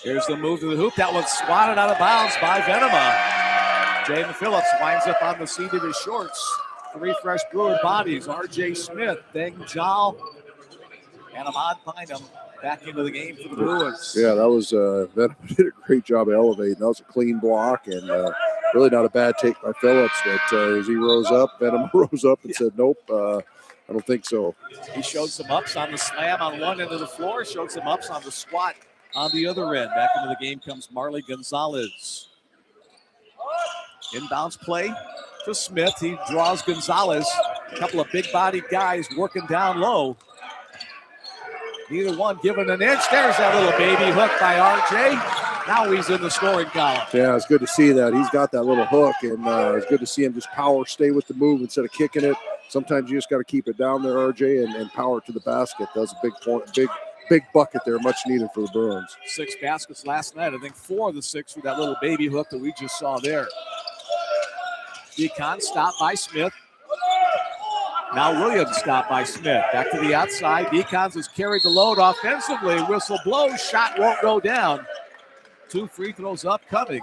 Here's the move to the hoop. That one's swatted out of bounds by Venema. Jaden Phillips winds up on the seat of his shorts. 3 fresh Bruin bodies. R.J. Smith, Deng Zhao, and Ahmad Bynum back into the game for the Bruins. Yeah, that was Venema did a great job of elevating. That was a clean block and really not a bad take by Phillips. But as he rose up, Venema rose up and said, nope, I don't think so. He showed some ups on the slam on one end of the floor, showed some ups on the squat on the other end. Back into the game comes Marley Gonzalez. Inbounds play to Smith. He draws Gonzalez. A couple of big-bodied guys working down low. Neither one giving an inch. There's that little baby hook by RJ. Now he's in the scoring column. Yeah, it's good to see that. He's got that little hook, and it's good to see him just stay with the move instead of kicking it. Sometimes you just got to keep it down there, RJ, and power to the basket. That's a big point, big bucket there, much needed for the Bruins. 6 baskets last night. I think 4 of the 6 with that little baby hook that we just saw there. Decon stopped by Smith. Now Williams stopped by Smith. Back to the outside. Decons has carried the load offensively. Whistle blows. Shot won't go down. 2 free throws upcoming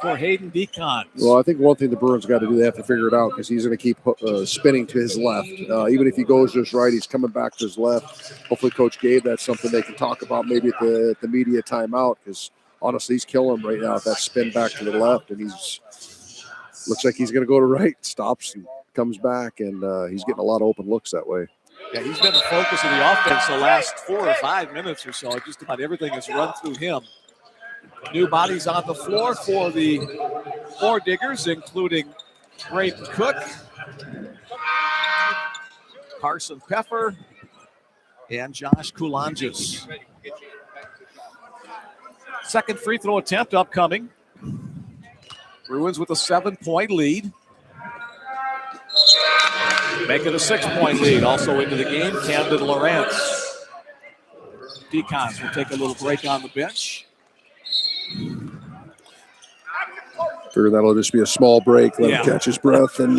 for Hayden Decons. Well, I think one thing the Bruins got to do, they have to figure it out because he's going to keep spinning to his left. Even if he goes just right, he's coming back to his left. Hopefully Coach Gabe, that's something they can talk about maybe at the media timeout, because honestly, he's killing him right now with that spin back to the left, and looks like he's going to go to right, stops and comes back, and he's getting a lot of open looks that way. Yeah, he's been the focus of the offense the last 4 or 5 minutes or so. Just about everything has run through him. New bodies on the floor for the Four Diggers, including Braden Cook, Carson Pfeffer, and Josh Kulonges. Second free throw attempt upcoming. Bruins with a 7-point lead. Make it a 6-point lead. Also into the game, Camden Lawrence. Decons will take a little break on the bench. Figure that'll just be a small break, let him catch his breath, and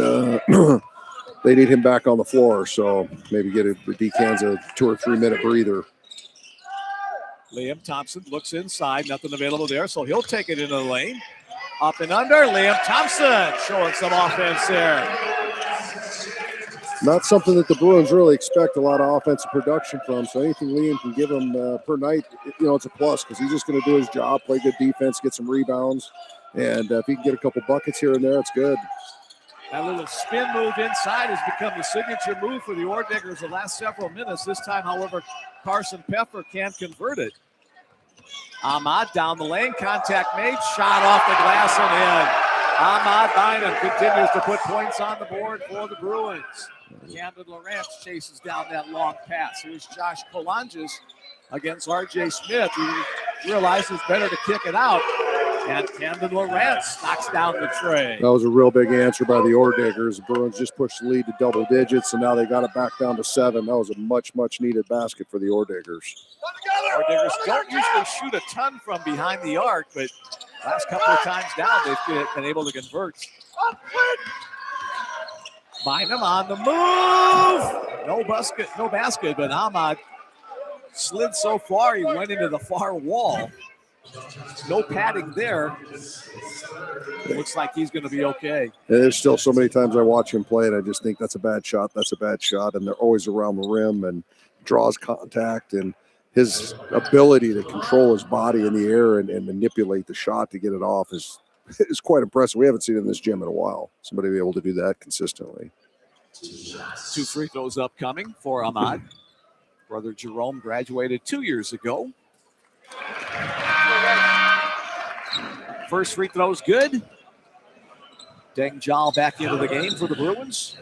they need him back on the floor, so maybe get the Decans a 2 or 3 minute breather. Liam Thompson looks inside, nothing available there, so he'll take it into the lane. Up and under, Liam Thompson showing some offense there. Not something that the Bruins really expect a lot of offensive production from, so anything Liam can give him per night, it's a plus, because he's just going to do his job, play good defense, get some rebounds, and if he can get a couple buckets here and there, it's good. That little spin move inside has become the signature move for the Ore Diggers the last several minutes. This time, however, Carson Pfeffer can't convert it. Ahmad down the lane, contact made, shot off the glass and in. Ahmad Bynum continues to put points on the board for the Bruins. Camden Lawrence chases down that long pass. Here's Josh Kulonges against R.J. Smith. He realizes better to kick it out. And Camden Lawrence knocks down the tray. That was a real big answer by the Ore Diggers. The Bruins just pushed the lead to double digits, and now they got it back down to 7. That was a much, much needed basket for the Ore Diggers. Ore Diggers don't usually shoot a ton from behind the arc, but last couple of times down, they've been able to convert. Bynum on the move. No basket, but Ahmad slid so far, he went into the far wall. No padding there. Looks like he's going to be okay. There's still so many times I watch him play, and I just think that's a bad shot. That's a bad shot, and they're always around the rim and draws contact. And his ability to control his body in the air and manipulate the shot to get it off is quite impressive. We haven't seen it in this gym in a while. Somebody be able to do that consistently. 2 free throws upcoming for Ahmad. Brother Jerome graduated 2 years ago. First free throw's good. Deng Jal back into the game for the Bruins.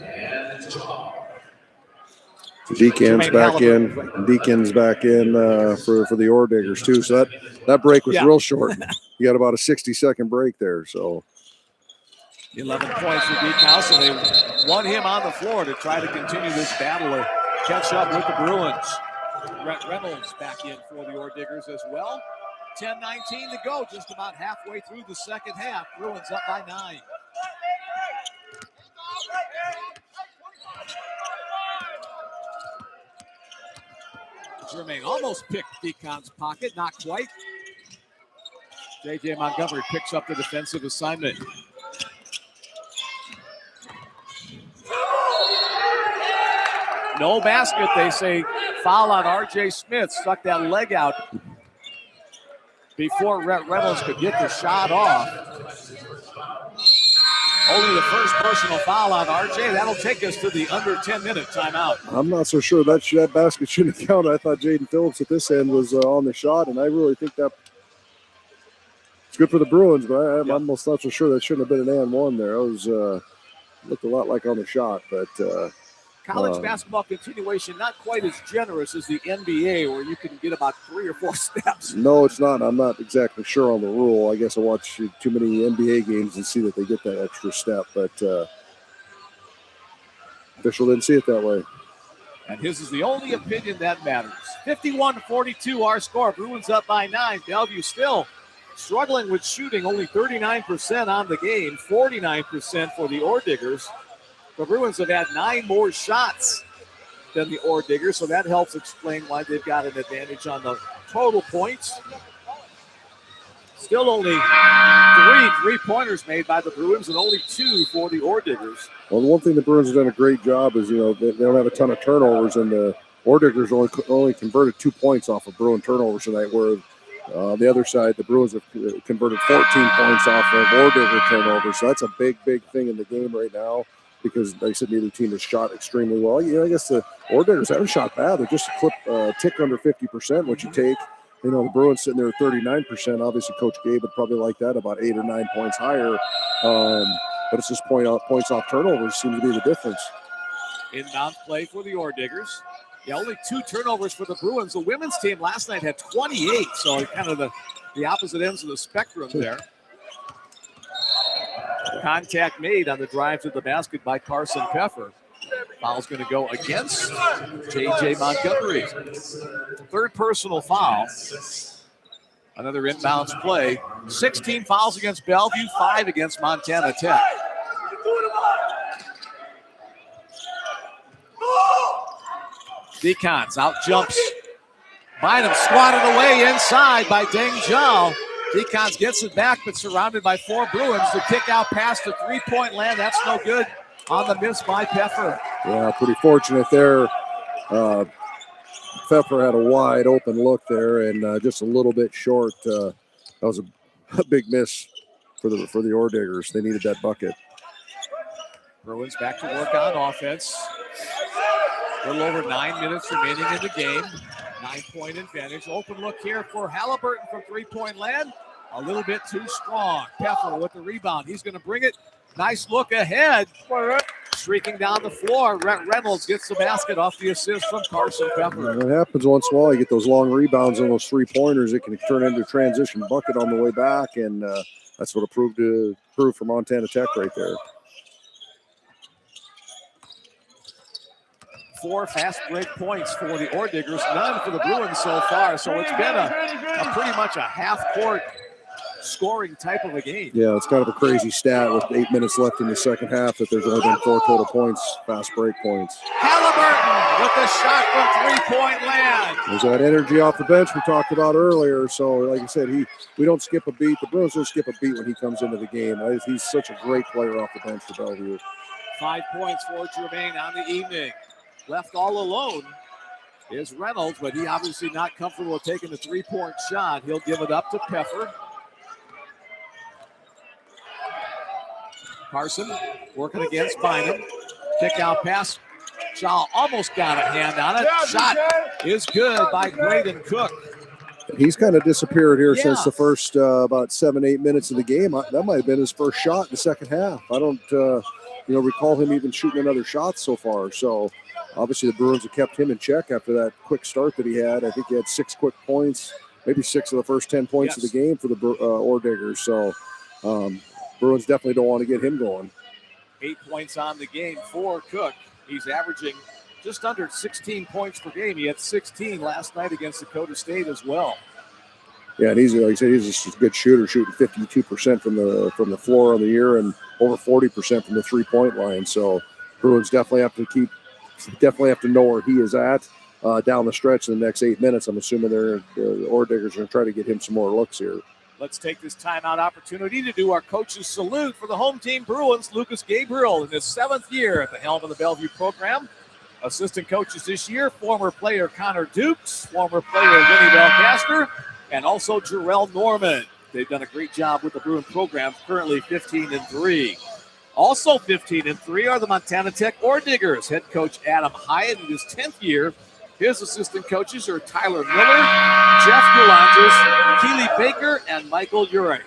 Deacon's back in. Deacon's back in for the Ore Diggers too. So that break was real short. You got about a 60-second break there. So 11 points for Deacon. So they want him on the floor to try to continue this battle to catch up with the Bruins. Brett Reynolds back in for the Ore Diggers as well. 10:19 to go, just about halfway through the second half. Bruins up by 9. Jermaine almost picked Deacon's pocket, not quite. J.J. Montgomery picks up the defensive assignment. No basket, they say. Foul on R.J. Smith. Stuck that leg out before Rhett Reynolds could get the shot off. Only the first personal foul on R.J. That'll take us to the under 10-minute timeout. I'm not so sure that basket shouldn't have counted. I thought Jaden Phillips at this end was on the shot, and I really think that it's good for the Bruins, but I'm almost not so sure that shouldn't have been an and one there. It was looked a lot like on the shot, but College basketball continuation, not quite as generous as the NBA, where you can get about 3 or 4 steps. No, it's not. I'm not exactly sure on the rule. I guess I watch too many NBA games and see that they get that extra step, but official didn't see it that way. And his is the only opinion that matters. 51-42, our score. Bruins up by 9. Bellevue still struggling with shooting, only 39% on the game, 49% for the Ore Diggers. The Bruins have had 9 more shots than the Ore Diggers, so that helps explain why they've got an advantage on the total points. Still only 3 3-pointers made by the Bruins and only 2 for the Ore Diggers. Well, the one thing the Bruins have done a great job is, they don't have a ton of turnovers, and the Ore Diggers only converted 2 points off of Bruin turnovers tonight, where on the other side, the Bruins have converted 14 points off of Ore Digger turnovers. So that's a big, big thing in the game right now, because, like I said, neither team has shot extremely well. I guess the Ore Diggers haven't shot bad. They're just a tick under 50%, which you take. The Bruins sitting there at 39%. Obviously, Coach Gabe would probably like that, about 8 or 9 points higher. But it's just points off turnovers seem to be the difference. Inbound play for the Ore Diggers. Yeah, only 2 turnovers for the Bruins. The women's team last night had 28, so kind of the opposite ends of the spectrum there. Contact made on the drive to the basket by Carson Peffer. Foul's going to go against J.J. Montgomery. 3rd personal foul. Another inbounds play. 16 fouls against Bellevue, 5 against Montana Tech. Decons out jumps. Bynum squatted away inside by Deng Zhao. Decons gets it back, but surrounded by 4 Bruins. The kick out pass to 3-point land. That's no good on the miss by Peffer. Yeah, pretty fortunate there. Peffer had a wide open look there and just a little bit short. That was a big miss for the Ore Diggers. They needed that bucket. Bruins back to work on offense. A little over 9 minutes remaining in the game. 9-point advantage. Open look here for Halliburton from 3-point land. A little bit too strong. Peffer with the rebound. He's going to bring it. Nice look ahead. Streaking down the floor. Rhett Reynolds gets the basket off the assist from Carson Peffer. What happens once in a while, you get those long rebounds on those 3-pointers. It can turn into a transition bucket on the way back, and that's what it proved for Montana Tech right there. 4 fast break points for the Ore Diggers, none for the Bruins so far. So it's been a pretty much a half-court scoring type of a game. Yeah, it's kind of a crazy stat with 8 minutes left in the second half that there's only been 4 total points, fast break points. Halliburton with the shot from 3-point land. There's that energy off the bench we talked about earlier. So, like I said, we don't skip a beat. The Bruins don't skip a beat when he comes into the game. He's such a great player off the bench for Bellevue. 5 points for Jermaine on the evening. Left all alone is Reynolds, but he obviously not comfortable with taking the 3-point shot. He'll give it up to Peffer. Carson working against Bynum. Kick out pass. Shaw almost got a hand on it. Shot is good by Braden Cook. He's kind of disappeared here since the first about 7-8 minutes of the game. That might have been his first shot in the second half. I don't recall him even shooting another shot so far. So obviously the Bruins have kept him in check after that quick start that he had. I think he had 6 quick points, maybe 6 of the first 10 points of the game for the Ore Diggers. So Bruins definitely don't want to get him going. 8 points on the game for Cook. He's averaging just under 16 points per game. He had 16 last night against Dakota State as well. Yeah, and he's, like I said, he's just a good shooter, shooting 52% from the floor on the year and over 40% from the 3-point line. So Bruins definitely have to know where he is at down the stretch in the next 8 minutes. I'm assuming the Ore Diggers are going to try to get him some more looks here. Let's take this timeout opportunity to do our coach's salute for the home team Bruins. Lucas Gabriel in his 7th year at the helm of the Bellevue program. Assistant coaches this year, former player Connor Dukes, former player Vinny Belcaster, and also Jarrell Norman. They've done a great job with the Bruin program, currently 15-3. Also 15-3 are the Montana Tech Ore Diggers. Head coach Adam Hyatt in his 10th year. His assistant coaches are Tyler Miller, Jeff Goulanges, Keely Baker, and Michael Urey.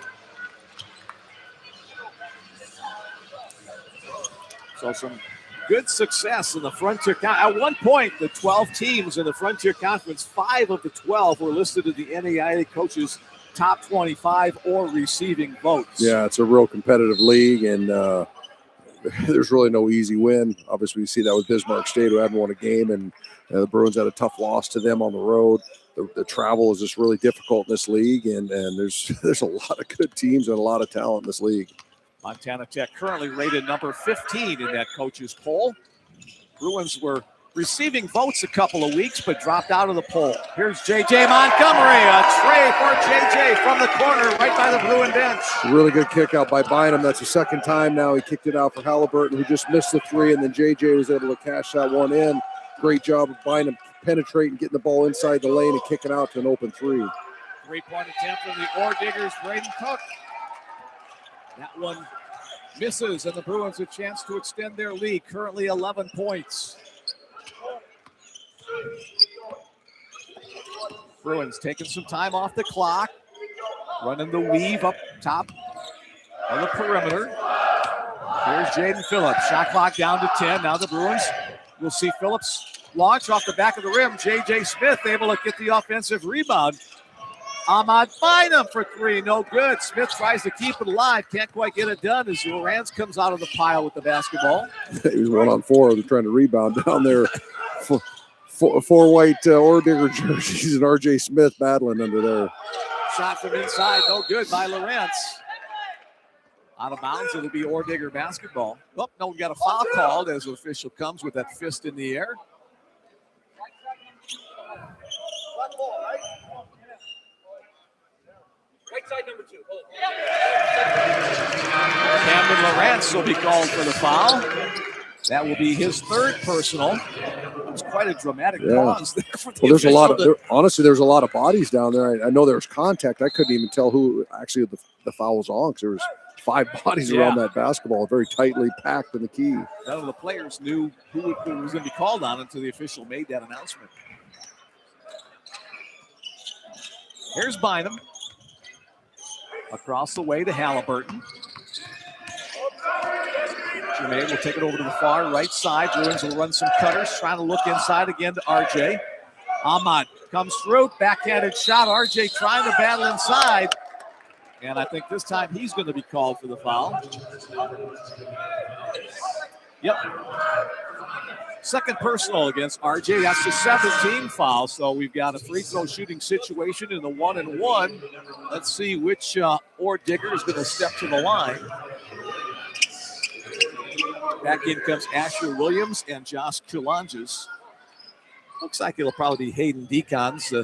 So some good success in the Frontier Conference. At one point, the 12 teams in the Frontier Conference, 5 of the 12 were listed in the NAIA coaches' top 25 or receiving votes. Yeah, it's a real competitive league, and there's really no easy win. Obviously, we see that with Bismarck State, who haven't won a game, and the Bruins had a tough loss to them on the road. The travel is just really difficult in this league, and there's a lot of good teams and a lot of talent in this league. Montana Tech currently rated number 15 in that coaches poll. Bruins were receiving votes a couple of weeks, but dropped out of the poll. Here's J.J. Montgomery, a tray for J.J. from the corner, right by the Bruin bench. A really good kick out by Bynum. That's the second time now he kicked it out for Halliburton, who just missed the three, and then J.J. was able to cash that one in. Great job of Bynum penetrating, getting the ball inside the lane and kicking out to an open three. 3-point attempt from the Ore Diggers, Braden Cook. That one misses, and the Bruins a chance to extend their lead, currently 11 points. Bruins taking some time off the clock, running the weave up top of the perimeter. Here's Jaden Phillips, shot clock down to 10. Now the Bruins will see Phillips launch off the back of the rim. J.J. Smith able to get the offensive rebound. Ahmad Bynum for three, no good. Smith tries to keep it alive, can't quite get it done as Lorenz comes out of the pile with the basketball. He was 1-on-4. They're trying to rebound down there. Four white Ore Digger jerseys and R.J. Smith battling under there. Shot from inside, no good by Lorenz. Out of bounds, it'll be Ore Digger basketball. Oh, no, we got a foul called as the official comes with that fist in the air. Right side number 2. Camden Lorenz will be called for the foul. That will be his third personal. It was quite a dramatic pause there for the there's a lot of official. there's a lot of bodies down there. I know there was contact. I couldn't even tell who actually the foul was on because there was 5 bodies around that basketball, very tightly packed in the key. None of the players knew who was going to be called on until the official made that announcement. Here's Bynum. Across the way to Halliburton. Jermaine will take it over to the far right side. Bruins will run some cutters, trying to look inside again to RJ. Ahmad comes through, backhanded shot. RJ trying to battle inside. And I think this time he's going to be called for the foul. Yep. Second personal against RJ. That's the 17th foul. So we've got a free throw shooting situation in the 1-and-1. Let's see which Ore Digger is going to step to the line. Back in comes Asher Williams and Josh Kulanges. Looks like it'll probably be Hayden Deacons. Yeah,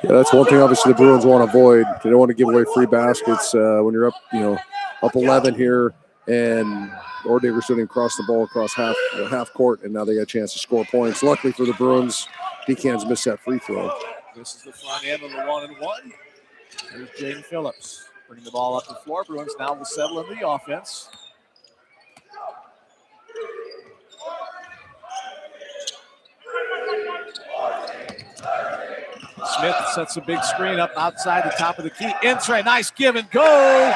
that's one thing obviously the Bruins want to avoid. They don't want to give away free baskets when you're up 11 here, and Ore Digger's sitting across the ball across half court, and now they got a chance to score points. Luckily for the Bruins, Deacons missed that free throw. This is the front end of the 1-and-1. There's Jaden Phillips bringing the ball up the floor. Bruins now will settle in the offense. Smith sets a big screen up outside the top of the key. Entry, nice give and go.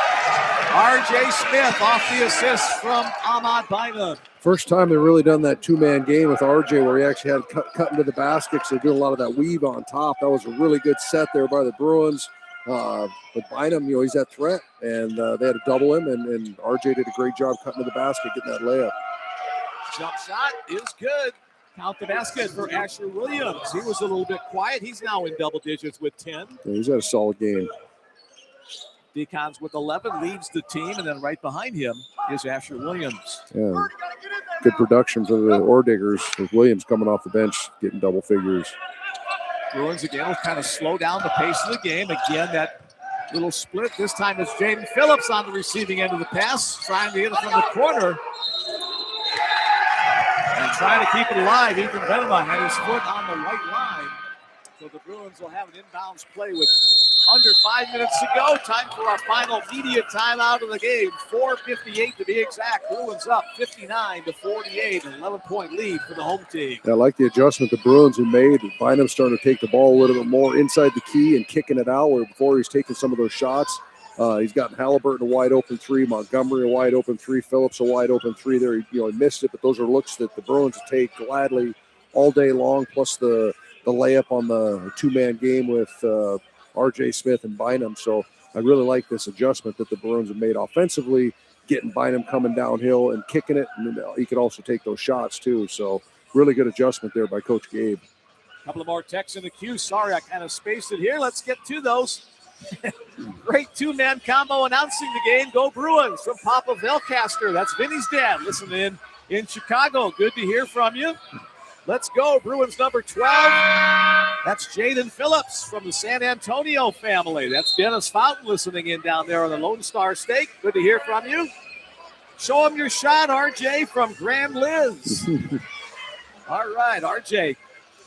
R.J. Smith off the assist from Ahmad Bynum. First time they've really done that two-man game with R.J. where he actually had cut into the basket, so they're doing a lot of that weave on top. That was a really good set there by the Bruins. But Bynum, he's that threat, and they had to double him, and R.J. did a great job cutting to the basket, getting that layup. Jump shot is good. Count the basket for Asher Williams. He was a little bit quiet. He's now in double digits with 10. Yeah, he's had a solid game. Deacons with 11 leads the team, and then right behind him is Asher Williams. Yeah, good production for the Ore Diggers with Williams coming off the bench, getting double figures. Bruins again will kind of slow down the pace of the game. Again, that little split. This time it's Jaden Phillips on the receiving end of the pass, trying to get it from the corner. And trying to keep it alive. Ethan Venema had his foot on the white line. So the Bruins will have an inbounds play with under 5 minutes to go. Time for our final media timeout of the game. 4:58 to be exact. Bruins up 59-48. An 11-point lead for the home team. I like the adjustment the Bruins have made. Bynum starting to take the ball a little bit more inside the key and kicking it out, where before he's taking some of those shots. He's got Halliburton a wide open three, Montgomery a wide open three, Phillips a wide open three there. He missed it, but those are looks that the Bruins will take gladly all day long, plus the layup on the two-man game with R.J. Smith and Bynum. So I really like this adjustment that the Bruins have made offensively, getting Bynum coming downhill and kicking it, and then he could also take those shots too. So really good adjustment there by Coach Gabe. A couple of more texts in the queue. Sorry, I kind of spaced it here. Let's get to those. Great two-man combo announcing the game. Go Bruins from Papa Velcaster. That's Vinny's dad listening in Chicago. Good to hear from you. Let's go. Bruins number 12. That's Jaden Phillips from the San Antonio family. That's Dennis Fountain listening in down there on the Lone Star State. Good to hear from you. Show him your shot, RJ from Grand Liz. All right, RJ.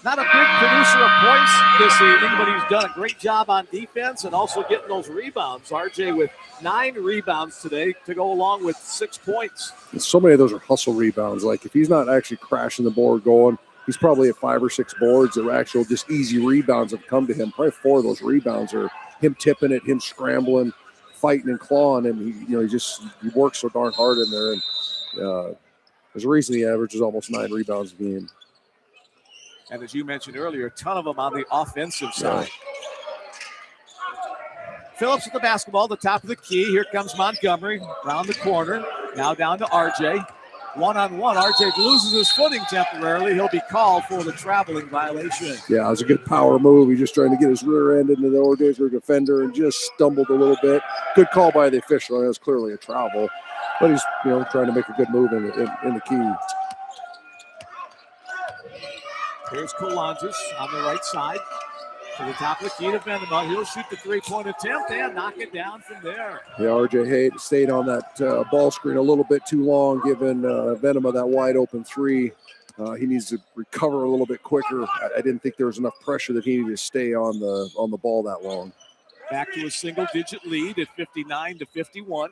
Not a big producer of points this evening, but he's done a great job on defense and also getting those rebounds. RJ with 9 rebounds today to go along with 6 points. And so many of those are hustle rebounds. Like if he's not actually crashing the board going, he's probably at 5 or 6 boards that are actual just easy rebounds have come to him. Probably 4 of those rebounds are him tipping it, him scrambling, fighting and clawing, and he works so darn hard in there. And there's a reason he averages almost 9 rebounds a game. And as you mentioned earlier, a ton of them on the offensive side. Phillips with the basketball, the top of the key. Here comes Montgomery around the corner. Now down to RJ. One-on-one. RJ loses his footing temporarily. He'll be called for the traveling violation. Yeah, it was a good power move. He's just trying to get his rear end into the Ordigger defender and just stumbled a little bit. Good call by the official. That was clearly a travel. But he's trying to make a good move in the key. Here's Kolanges on the right side. To the top of the key to Venema. He'll shoot the three-point attempt and knock it down from there. Yeah, RJ Hayden stayed on that ball screen a little bit too long, giving Venema that wide open three. He needs to recover a little bit quicker. I didn't think there was enough pressure that he needed to stay on the ball that long. Back to a single-digit lead at 59-51.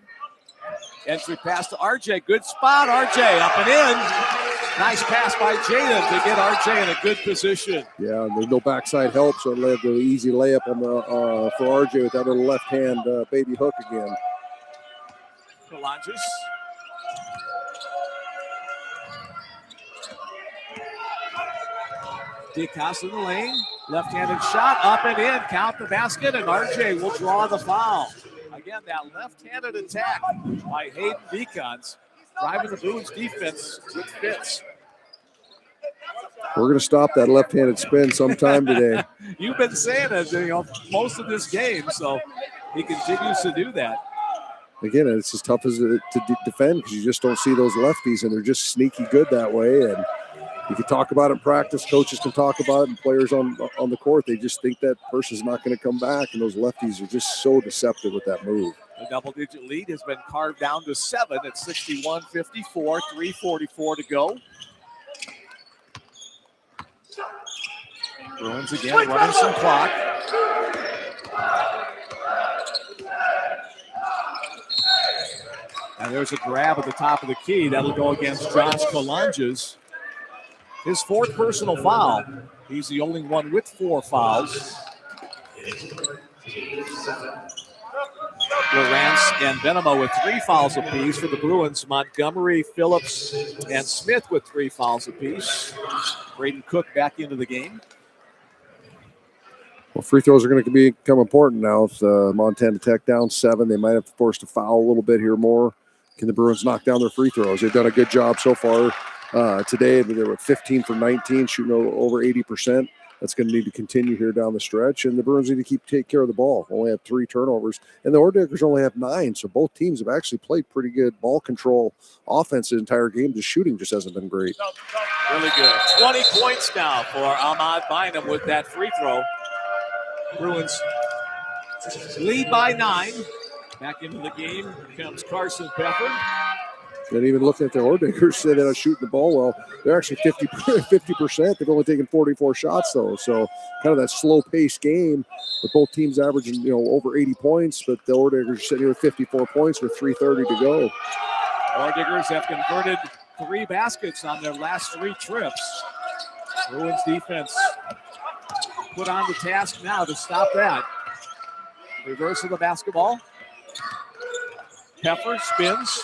Entry pass to RJ. Good spot. RJ up and in. Nice pass by Jaden to get RJ in a good position. Yeah, there's no backside help, so it led to an easy layup on for RJ with that little left hand baby hook again. Kolanges. DeCosta in the lane. Left-handed shot up and in. Count the basket, and RJ will draw the foul. Again, that left-handed attack by Hayden Decons, driving the Bruins defense with fits. We're going to stop that left-handed spin sometime today. You've been saying it, most of this game, so he continues to do that. Again, it's as tough as to defend because you just don't see those lefties, and they're just sneaky good that way. And you can talk about it in practice. Coaches can talk about it, and players on the court, they just think that person's not going to come back, and those lefties are just so deceptive with that move. The double-digit lead has been carved down to 7 at 61-54, 3:44 to go. Bruins again running some clock. And there's a grab at the top of the key. That'll go against Josh Kolanges. His 4th personal foul. He's the only one with 4 fouls. Lawrence and Venema with 3 fouls apiece for the Bruins. Montgomery, Phillips, and Smith with 3 fouls apiece. Braden Cook back into the game. Well, free throws are going to become important now. If Montana Tech down 7, they might have to force to foul a little bit here more. Can the Bruins knock down their free throws? They've done a good job so far today. They were 15 for 19, shooting over 80%. That's going to need to continue here down the stretch, and the Bruins need to take care of the ball. Only have 3 turnovers, and the Ordiggers only have 9, so both teams have actually played pretty good ball control offense the entire game. The shooting just hasn't been great. Really good. 20 points now for Ahmad Bynum with that free throw. Bruins lead by 9. Back into the game comes Carson Pepper. And even looking at the Ordiggers, say they're not shooting the ball well. They're actually 50%. They've only taken 44 shots, though. So kind of that slow-paced game with both teams averaging, over 80 points. But the Ordiggers are sitting here with 54 points with 3:30 to go. Ordiggers have converted 3 baskets on their last 3 trips. Bruins defense put on the task now to stop that. Reverse of the basketball. Peffer spins,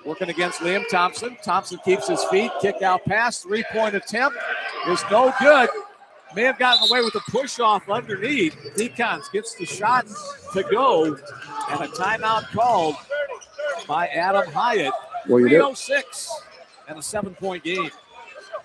working against Liam Thompson. Thompson keeps his feet, kick out pass, 3-point attempt is no good. May have gotten away with the push off underneath. Decons gets the shot to go, and a timeout called by Adam Hyatt. 3:06 and a 7-point game.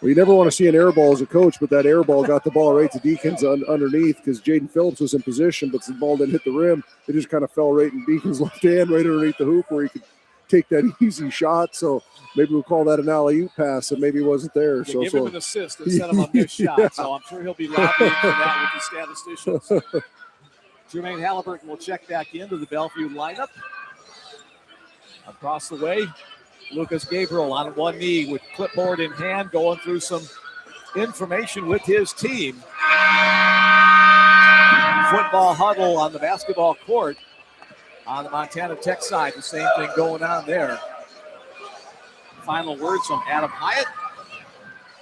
Well, you never want to see an air ball as a coach, but that air ball got the ball right to Deacons underneath because Jaden Phillips was in position, but the ball didn't hit the rim. It just kind of fell right in Deacons' left hand, right underneath the hoop where he could take that easy shot. So maybe we'll call that an alley-oop pass, and maybe it wasn't there. So give him an assist instead of a missed shot. So I'm sure he'll be lobbying for that with the statisticians. Jermaine Halliburton will check back into the Bellevue lineup. Across the way, Lucas Gabriel on one knee with clipboard in hand, going through some information with his team. Football huddle on the basketball court. On the Montana Tech side, the same thing going on there. Final words from Adam Hyatt.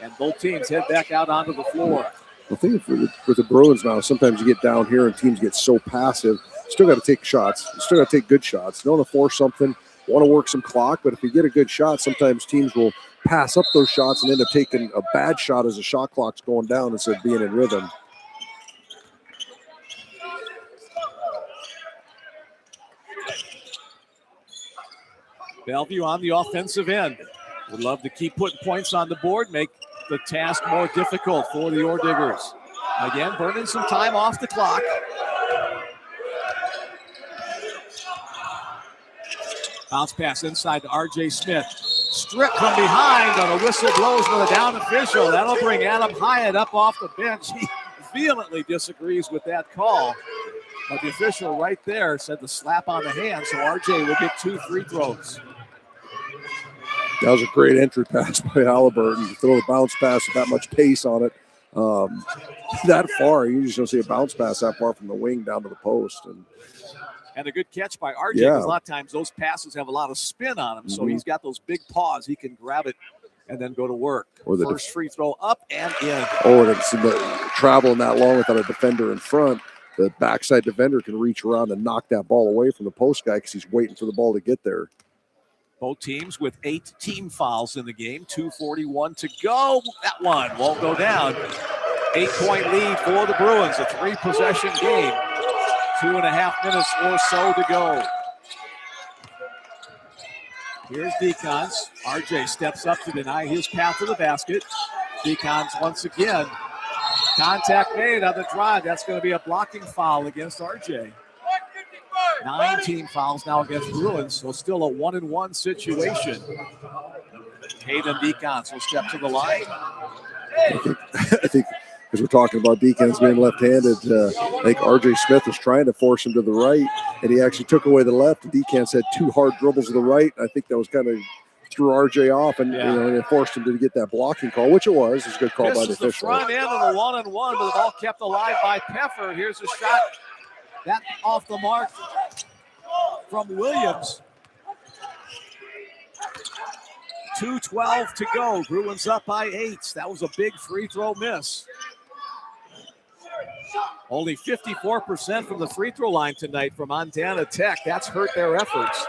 And both teams head back out onto the floor. I think with the Bruins now, sometimes you get down here and teams get so passive. Still got to take shots. You still got to take good shots. You don't want to force something. Want to work some clock, but if you get a good shot, sometimes teams will pass up those shots and end up taking a bad shot as the shot clock's going down instead of being in rhythm. Bellevue on the offensive end. Would love to keep putting points on the board, make the task more difficult for the Ore Diggers. Again, burning some time off the clock. Bounce pass inside to R.J. Smith. Strip from behind on a whistle blows with a down official. That'll bring Adam Hyatt up off the bench. He vehemently disagrees with that call. But the official right there said the slap on the hand, so R.J. will get 2 free throws. That was a great entry pass by Halliburton. To throw the bounce pass with that much pace on it. That far, you just don't see a bounce pass that far from the wing down to the post. And a good catch by RJ, because a lot of times those passes have a lot of spin on them. So he's got those big paws. He can grab it and then go to work. Or the first free throw up and in. Oh, and it's traveling that long without a defender in front. The backside defender can reach around and knock that ball away from the post guy because he's waiting for the ball to get there. Both teams with 8 team fouls in the game. 2:41 to go. That one won't go down. 8-point lead for the Bruins. A 3-possession game. 2.5 minutes or so to go. Here's Decons. RJ steps up to deny his path to the basket. Decons once again. Contact made on the drive. That's going to be a blocking foul against RJ. 9 team fouls now against Bruins, so still a 1-and-1 situation. Hayden Decons will step to the line. I think because we're talking about Deacons being left-handed, I think R.J. Smith was trying to force him to the right, and he actually took away the left. And Deacons had 2 hard dribbles to the right. I think that was kind of threw R.J. off, and and it forced him to get that blocking call, which it was. It's a good call by the official. The front end of the 1-and-1, but the ball kept alive by Peffer. Here's a shot. That off the mark from Williams. 2:12 to go. Bruins up by 8. That was a big free throw miss. Only 54% from the free throw line tonight from Montana Tech. That's hurt their efforts.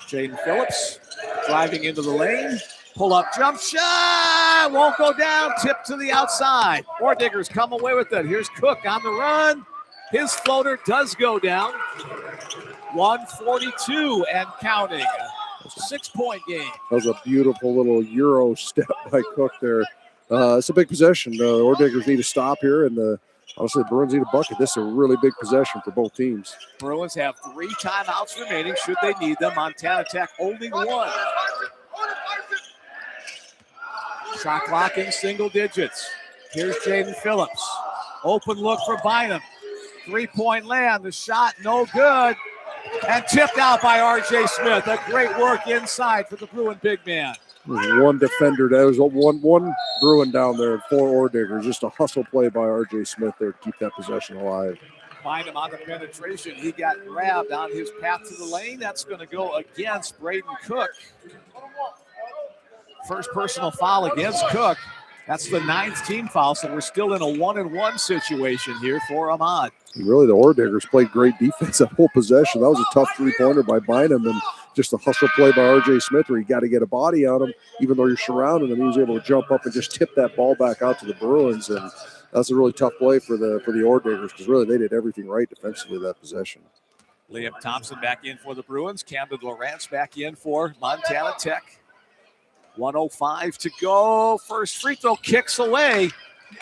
Jaden Phillips driving into the lane. Pull-up jump shot. Won't go down. Tip to the outside. Ore Diggers come away with it. Here's Cook on the run. His floater does go down. 142 and counting. 6-point game. That was a beautiful little Euro step by Cook there. It's a big possession. The Ore Diggers need to stop here, and honestly, the Bruins need a bucket. This is a really big possession for both teams. Bruins have 3 timeouts remaining should they need them. Montana Tech only 1. Shot clock in single digits. Here's Jaden Phillips. Open look for Bynum. 3-point land. The shot no good. And tipped out by R.J. Smith. A great work inside for the Bruin big man. One defender. There was one Bruin down there, 4 Ore Diggers. Just a hustle play by R.J. Smith there to keep that possession alive. Bynum on the penetration. He got grabbed on his path to the lane. That's going to go against Braden Cook. First personal foul against Cook. That's the 9th team foul, so we're still in a 1-and-1 situation here for Ahmad. Really, the Orediggers played great defense that whole possession. That was a tough three-pointer by Bynum, and just a hustle play by R.J. Smith where you got to get a body on him. Even though you're surrounding him, he was able to jump up and just tip that ball back out to the Bruins, and that's a really tough play for the Orediggers because really they did everything right defensively that possession. Liam Thompson back in for the Bruins. Camden Lawrence back in for Montana Tech. 1:05 to go. First free throw kicks away.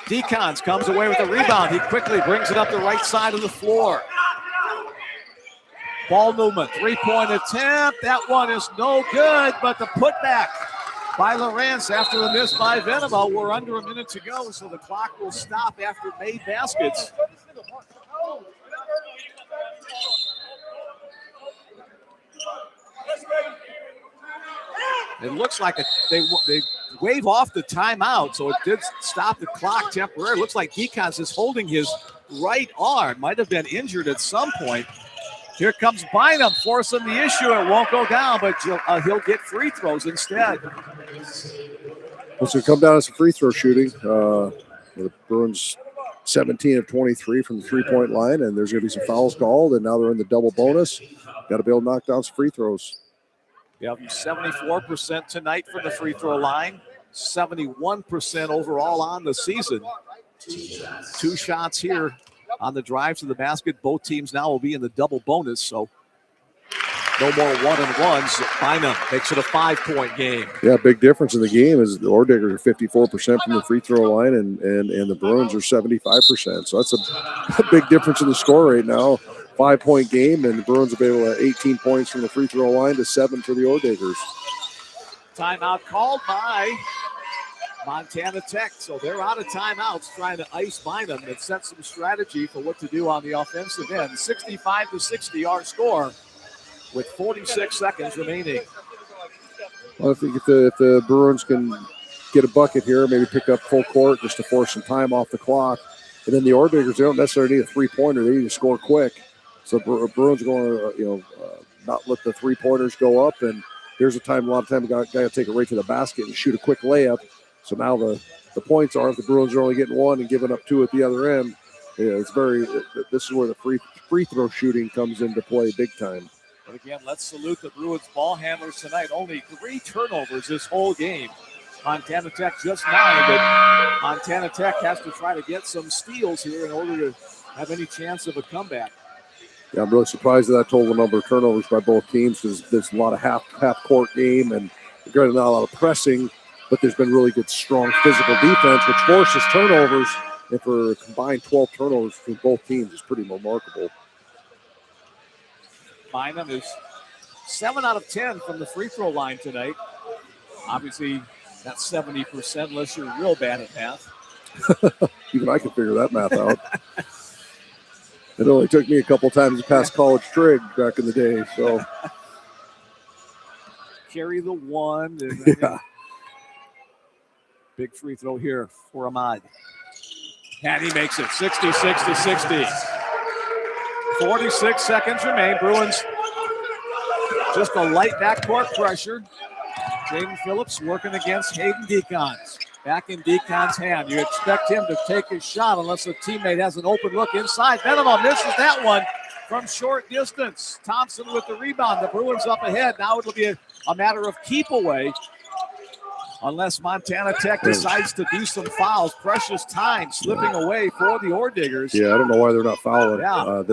Decons comes away with the rebound. He quickly brings it up the right side of the floor. Ball movement, three-point attempt. That one is no good, but the putback by Lawrence after the miss by Venema. We're under a minute to go, so the clock will stop after made baskets. It looks like they wave off the timeout, so it did stop the clock temporarily. It looks like Decons is holding his right arm. Might have been injured at some point. Here comes Bynum, forcing the issue. It won't go down, but he'll get free throws instead. Well, so come down to some free throw shooting. The Bruins 17 of 23 from the three-point line, and there's going to be some fouls called, and now they're in the double bonus. Got to be able to knock down some free throws. Yeah, 74% tonight from the free throw line, 71% overall on the season. 2 shots here on the drive to the basket. Both teams now will be in the double bonus, so no more 1-and-1s. Bynum makes it a 5-point game. Yeah, big difference in the game is the Orediggers are 54% from the free throw line, and the Bruins are 75%. So that's a big difference in the score right now. 5-point game, and the Bruins will be able to 18 points from the free throw line to 7 for the Orediggers. Timeout called by Montana Tech, so they're out of timeouts trying to ice Bynum and set some strategy for what to do on the offensive end. 65-60 our score with 46 seconds remaining. Well, I think if the Bruins can get a bucket here, maybe pick up full court just to force some time off the clock, and then the Orediggers, they don't necessarily need a three-pointer. They need to score quick. So Bruins are going to, not let the three-pointers go up. And here's a lot of time, got to take it right to the basket and shoot a quick layup. So now the points are, if the Bruins are only getting 1 and giving up 2 at the other end, this is where the free throw shooting comes into play big time. But again, let's salute the Bruins ball handlers tonight. Only 3 turnovers this whole game. Montana Tech just 9, but Montana Tech has to try to get some steals here in order to have any chance of a comeback. Yeah, I'm really surprised at that total number of turnovers by both teams because there's a lot of half-court game and not a lot of pressing, but there's been really good, strong physical defense, which forces turnovers. And for a combined 12 turnovers from both teams is pretty remarkable. Bynum is 7 out of 10 from the free throw line tonight. Obviously, that's 70% unless you're real bad at math. Even I can figure that math out. It only took me a couple times to pass college trig back in the day. So carry the 1. Yeah. Big free throw here for Ahmad. And he makes it 66-60. 46 seconds remain. Bruins just a light backcourt pressure. Jaden Phillips working against Hayden Decons. Back in Decon's hand. You expect him to take his shot unless a teammate has an open look inside. Venema misses that one from short distance. Thompson with the rebound. The Bruins up ahead. Now it'll be a matter of keep away unless Montana Tech decides to do some fouls. Precious time slipping away for the Orediggers. Yeah, I don't know why they're not fouling. Yeah.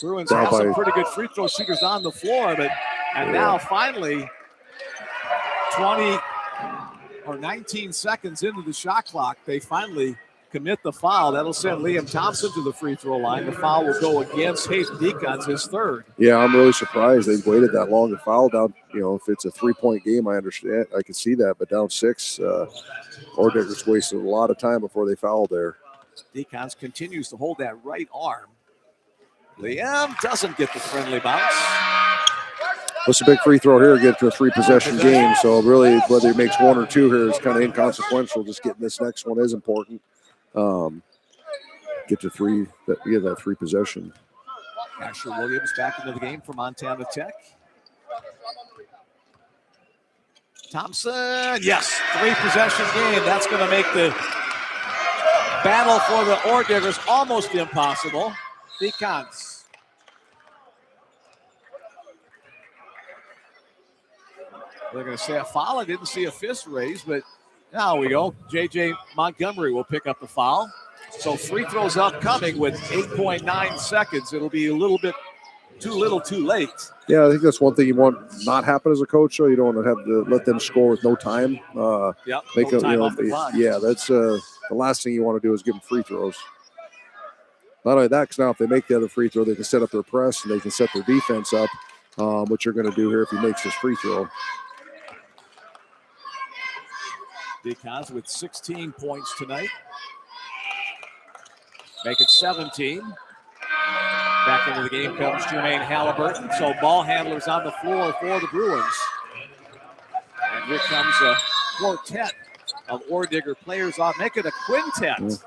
Bruins have some pretty good free throw shooters on the floor, and now finally 19 seconds into the shot clock, they finally commit the foul. That'll send Liam Thompson to the free throw line. The foul will go against Hayden Decons, his 3rd. Yeah, I'm really surprised they waited that long to foul down. If it's a 3-point game, I understand. I can see that, but down 6, Orediggers wasted a lot of time before they fouled there. Decons continues to hold that right arm. Liam doesn't get the friendly bounce. What's a big free throw here? Get to a 3-possession game. So really, whether he makes 1 or 2 here is kind of inconsequential. Just getting this next one is important. Get to 3. Get that 3-possession. Asher Williams back into the game for Montana Tech. Thompson, yes, 3-possession game. That's going to make the battle for the Ore Diggers almost impossible. Decons. They're going to say a foul. I didn't see a fist raise, but now we go. J.J. Montgomery will pick up the foul. So free throws upcoming with 8.9 seconds. It'll be a little bit too little, too late. Yeah, I think that's one thing you want not happen as a coach. So you don't want to have to let them score with no time. Make no time off the clock. Yeah, that's the last thing you want to do is give them free throws. Not only that, because now if they make the other free throw, they can set up their press and they can set their defense up, which you're going to do here if he makes this free throw. Decons with 16 points tonight. Make it 17. Back into the game comes Jermaine Halliburton. So ball handlers on the floor for the Bruins. And here comes a quartet of Ore Digger players on. Make it a quintet.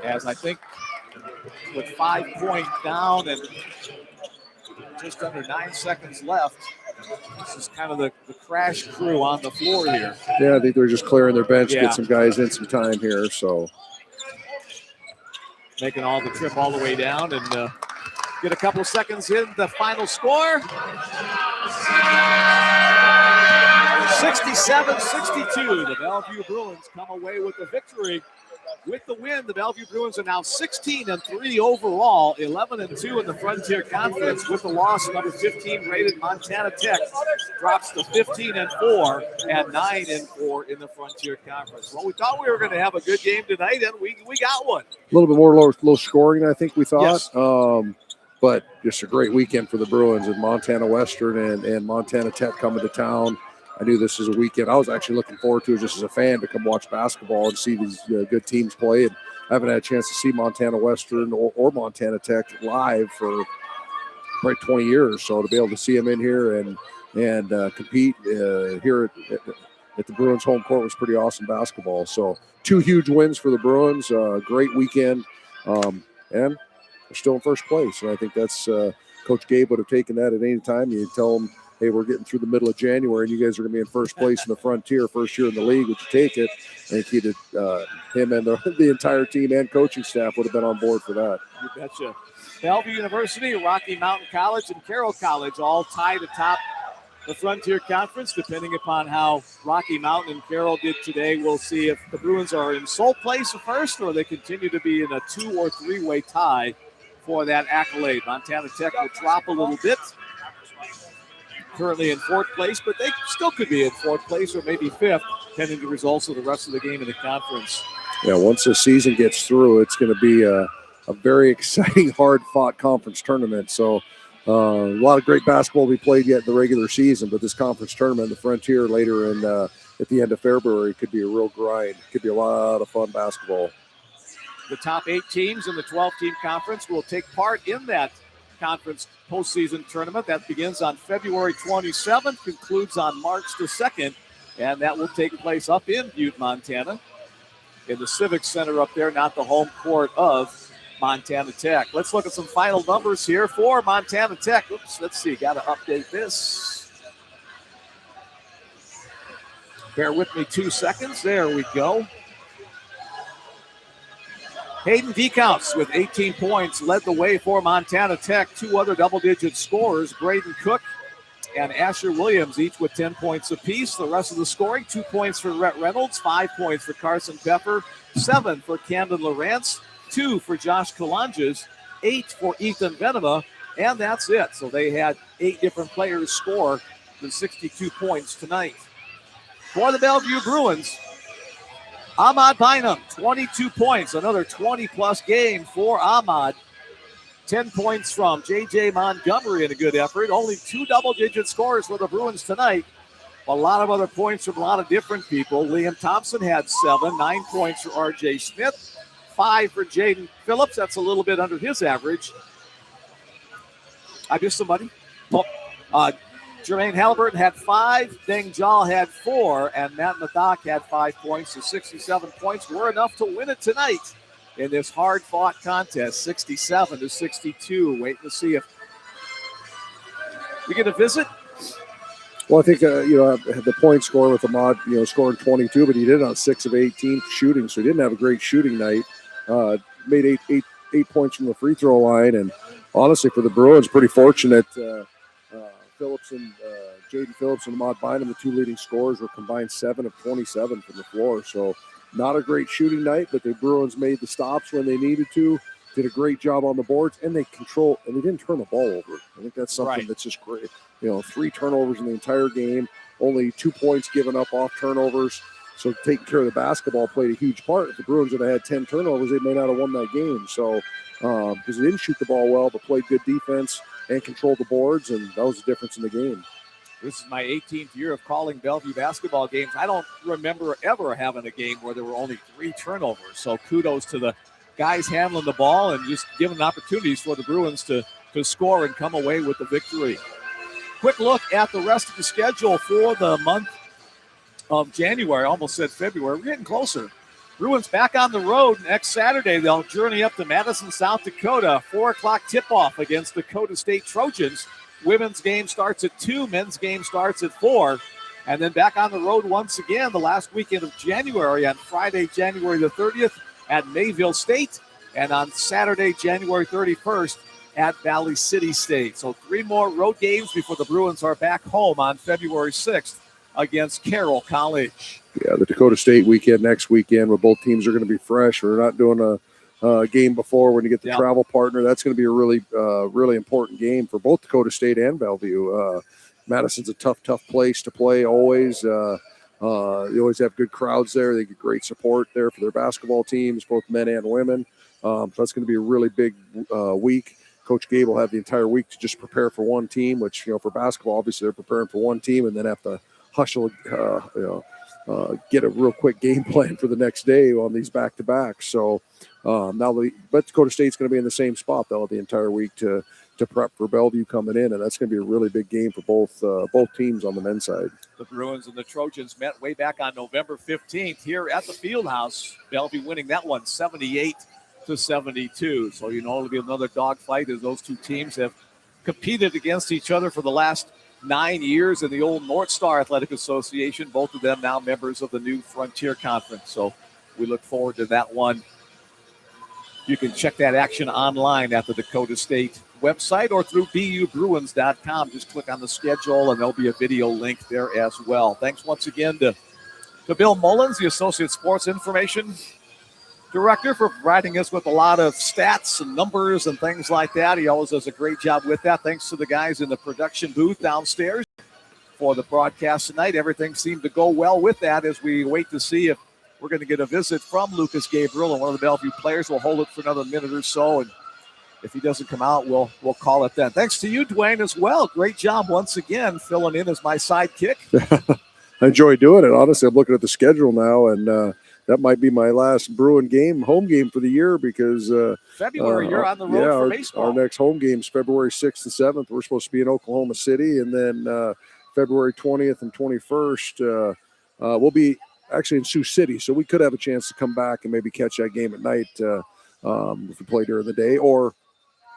As I think with 5 points down and just under 9 seconds left, this is kind of the crash crew on the floor here. Yeah, I think they're just clearing their bench, get some guys in some time here. So making all the trip all the way down and get a couple of seconds in. The final score, 67-62. The Bellevue Bruins come away with the victory. With the win, the Bellevue Bruins are now 16-3 overall, 11-2 in the Frontier Conference. With the loss, number 15 rated Montana Tech drops to 15-4 and 9-4 in the Frontier Conference. Well, we thought we were going to have a good game tonight, and we got one. A little bit more low scoring than I think we thought. Yes. But just a great weekend for the Bruins and Montana Western and Montana Tech coming to town. I knew this was a weekend I was actually looking forward to just as a fan to come watch basketball and see these good teams play. And I haven't had a chance to see Montana Western or Montana Tech live for probably 20 years. So to be able to see them in here and compete here at the Bruins home court was pretty awesome basketball. So 2 huge wins for the Bruins, great weekend, and they're still in first place. And I think that's Coach Gabe would have taken that at any time. You tell him, hey, we're getting through the middle of January, and you guys are going to be in first place in the Frontier, first year in the league. Would you take it? I think he did. Him and the entire team and coaching staff would have been on board for that. You betcha. Bellevue University, Rocky Mountain College, and Carroll College all tied atop the Frontier Conference. Depending upon how Rocky Mountain and Carroll did today, we'll see if the Bruins are in sole place first or they continue to be in a 2- or 3-way tie for that accolade. Montana Tech will drop a little bit. Currently in 4th place, but they still could be in 4th place or maybe 5th, pending the results of the rest of the game in the conference. Yeah, once the season gets through, it's going to be a very exciting, hard-fought conference tournament. So a lot of great basketball will be played yet in the regular season, but this conference tournament, the Frontier later in at the end of February, could be a real grind. Could be a lot of fun basketball. The top 8 teams in the 12-team conference will take part in that conference postseason tournament. That begins on February 27th, concludes on March the 2nd, and that will take place up in Butte, Montana, in the Civic Center up there, not the home court of Montana Tech. Let's look at some final numbers here for Montana Tech. Oops, let's see, got to update this. Bear with me 2 seconds. There we go. Hayden Decounts with 18 points led the way for Montana Tech. 2 other double-digit scorers, Braden Cook and Asher Williams, each with 10 points apiece. The rest of the scoring, 2 points for Rhett Reynolds, 5 points for Carson Pepper, 7 for Camden Lawrence, 2 for Josh Kalanges, 8 for Ethan Venema, and that's it. So they had 8 different players score the 62 points tonight. For the Bellevue Bruins, Ahmad Bynum, 22 points, another 20-plus game for Ahmad. 10 points from J.J. Montgomery in a good effort. Only 2 double-digit scores for the Bruins tonight. A lot of other points from a lot of different people. Liam Thompson had 7, 9 points for R.J. Smith, 5 for Jaden Phillips. That's a little bit under his average. I missed somebody. Jermaine Halliburton had 5, Deng Jal had 4, and Matt Mathak had 5 points. So 67 points were enough to win it tonight in this hard-fought contest, 67-62. Waiting to see if we get a visit Well, I think, the point score with Ahmad, scoring 22, but he did it on 6 of 18 shooting, so he didn't have a great shooting night. Made eight points from the free throw line, and honestly, for the Bruins, pretty fortunate. Jaden Phillips and Ahmad Bynum, the two leading scorers, were combined 7 of 27 from the floor, so not a great shooting night, but the Bruins made the stops when they needed to, did a great job on the boards, and they didn't turn the ball over. I think that's something that's just great. 3 turnovers in the entire game, only 2 points given up off turnovers. So taking care of the basketball played a huge part. If the Bruins had had 10 turnovers, they may not have won that game. So because they didn't shoot the ball well, but played good defense and controlled the boards, and that was the difference in the game. This is my 18th year of calling Bellevue basketball games. I don't remember ever having a game where there were only 3 turnovers. So kudos to the guys handling the ball and just giving opportunities for the Bruins to score and come away with the victory. Quick look at the rest of the schedule for the month of January. I almost said February. We're getting closer. Bruins back on the road next Saturday. They'll journey up to Madison, South Dakota. 4 o'clock tip-off against Dakota State Trojans. Women's game starts at 2. Men's game starts at 4. And then back on the road once again the last weekend of January on Friday, January the 30th at Mayville State. And on Saturday, January 31st at Valley City State. So 3 more road games before the Bruins are back home on February 6th against Carroll College. Yeah, the Dakota State weekend next weekend where both teams are going to be fresh. We're not doing a game before when you get the travel partner. That's going to be a really important game for both Dakota State and Bellevue. Madison's a tough place to play always. They always have good crowds there. They get great support there for their basketball teams, both men and women. So that's going to be a really big week. Coach Gabe will have the entire week to just prepare for one team, which, for basketball, obviously they're preparing for one team and then have to hustle, get a real quick game plan for the next day on these back-to-backs. So but Dakota State's going to be in the same spot, though, the entire week to prep for Bellevue coming in, and that's going to be a really big game for both teams on the men's side. The Bruins and the Trojans met way back on November 15th here at the Fieldhouse. Bellevue winning that one 78-72. So, it'll be another dogfight as those two teams have competed against each other for the last 9 years in the old North Star Athletic Association. Both of them now members of the new Frontier Conference. So we look forward to that one. You can check that action online at the Dakota State website or through BUBruins.com. Just click on the schedule and there'll be a video link there as well. Thanks once again to Bill Mullins, the Associate Sports Information Director, for providing us with a lot of stats and numbers and things like that. He always does a great job with that. Thanks to the guys in the production booth downstairs for the broadcast tonight. Everything seemed to go well with that as we wait to see if we're going to get a visit from Lucas Gabriel, and one of the Bellevue players. We'll hold it for another minute or so, and if he doesn't come out, we'll call it then. Thanks to you, Dwayne, as well. Great job once again filling in as my sidekick. I enjoy doing it. Honestly, I'm looking at the schedule now, and that might be my last Bruin game, home game for the year, because February, you're on the road for baseball. Our next home game is February 6th and 7th. We're supposed to be in Oklahoma City, and then February 20th and 21st, we'll be actually in Sioux City. So we could have a chance to come back and maybe catch that game at night if we play during the day, or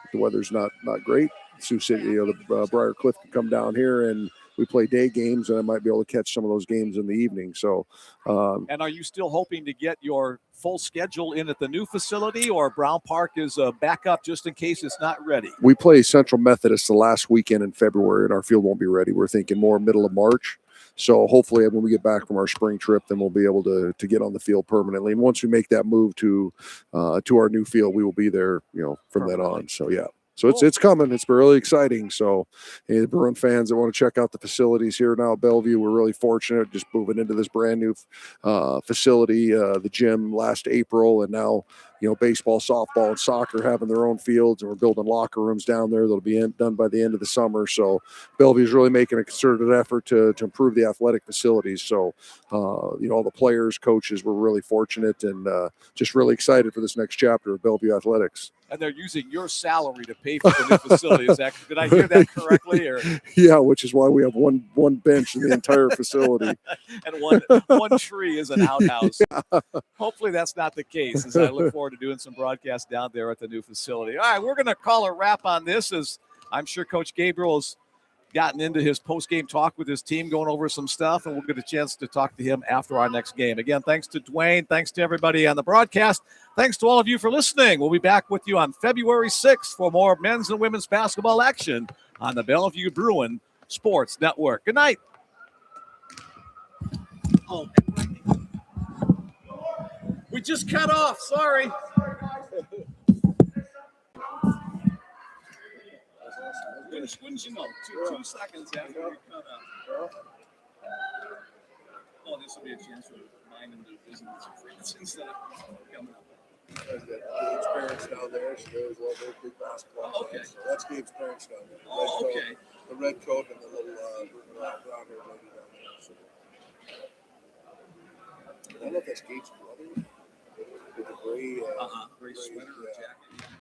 if the weather's not great. Sioux City, the Briar Cliff can come down here and we play day games, and I might be able to catch some of those games in the evening. So, and are you still hoping to get your full schedule in at the new facility, or Brown Park is a backup just in case it's not ready? We play Central Methodist the last weekend in February, and our field won't be ready. We're thinking more middle of March. So hopefully when we get back from our spring trip, then we'll be able to get on the field permanently. And once we make that move to our new field, we will be there, from then on. So, yeah. So it's coming. It's really exciting. So, the Bruin fans that want to check out the facilities here now at Bellevue, we're really fortunate just moving into this brand new facility, the gym last April, and now baseball, softball, and soccer having their own fields, and we're building locker rooms down there that'll be done by the end of the summer. So Bellevue's really making a concerted effort to improve the athletic facilities. So, all the players, coaches, we're really fortunate and just really excited for this next chapter of Bellevue athletics. And they're using your salary to pay for the new facility. Did I hear that correctly? Or? Yeah, which is why we have one bench in the entire facility. And one tree is an outhouse. Yeah. Hopefully that's not the case, as I look forward to doing some broadcasts down there at the new facility. All right, we're going to call a wrap on this, as I'm sure Coach Gabriel is gotten into his post-game talk with his team, going over some stuff, and we'll get a chance to talk to him after our next game. Again, thanks to Dwayne. Thanks to everybody on the broadcast. Thanks to all of you for listening. We'll be back with you on February 6th for more men's and women's basketball action on the Bellevue Bruin Sports Network. Good night. Oh, we just cut off. Sorry. Wouldn't you know? Two seconds after we cut off. Oh, this will be a chance for mine and do business instead of coming up. Gabe's parents down there. She knows all those big basketball. Oh, okay. So that's Gabe's parents down there. Oh, okay. The red coat and the little brown hair lady down there. So. I don't know if that's Gabe's brother with the gray, Gray sweater or jacket.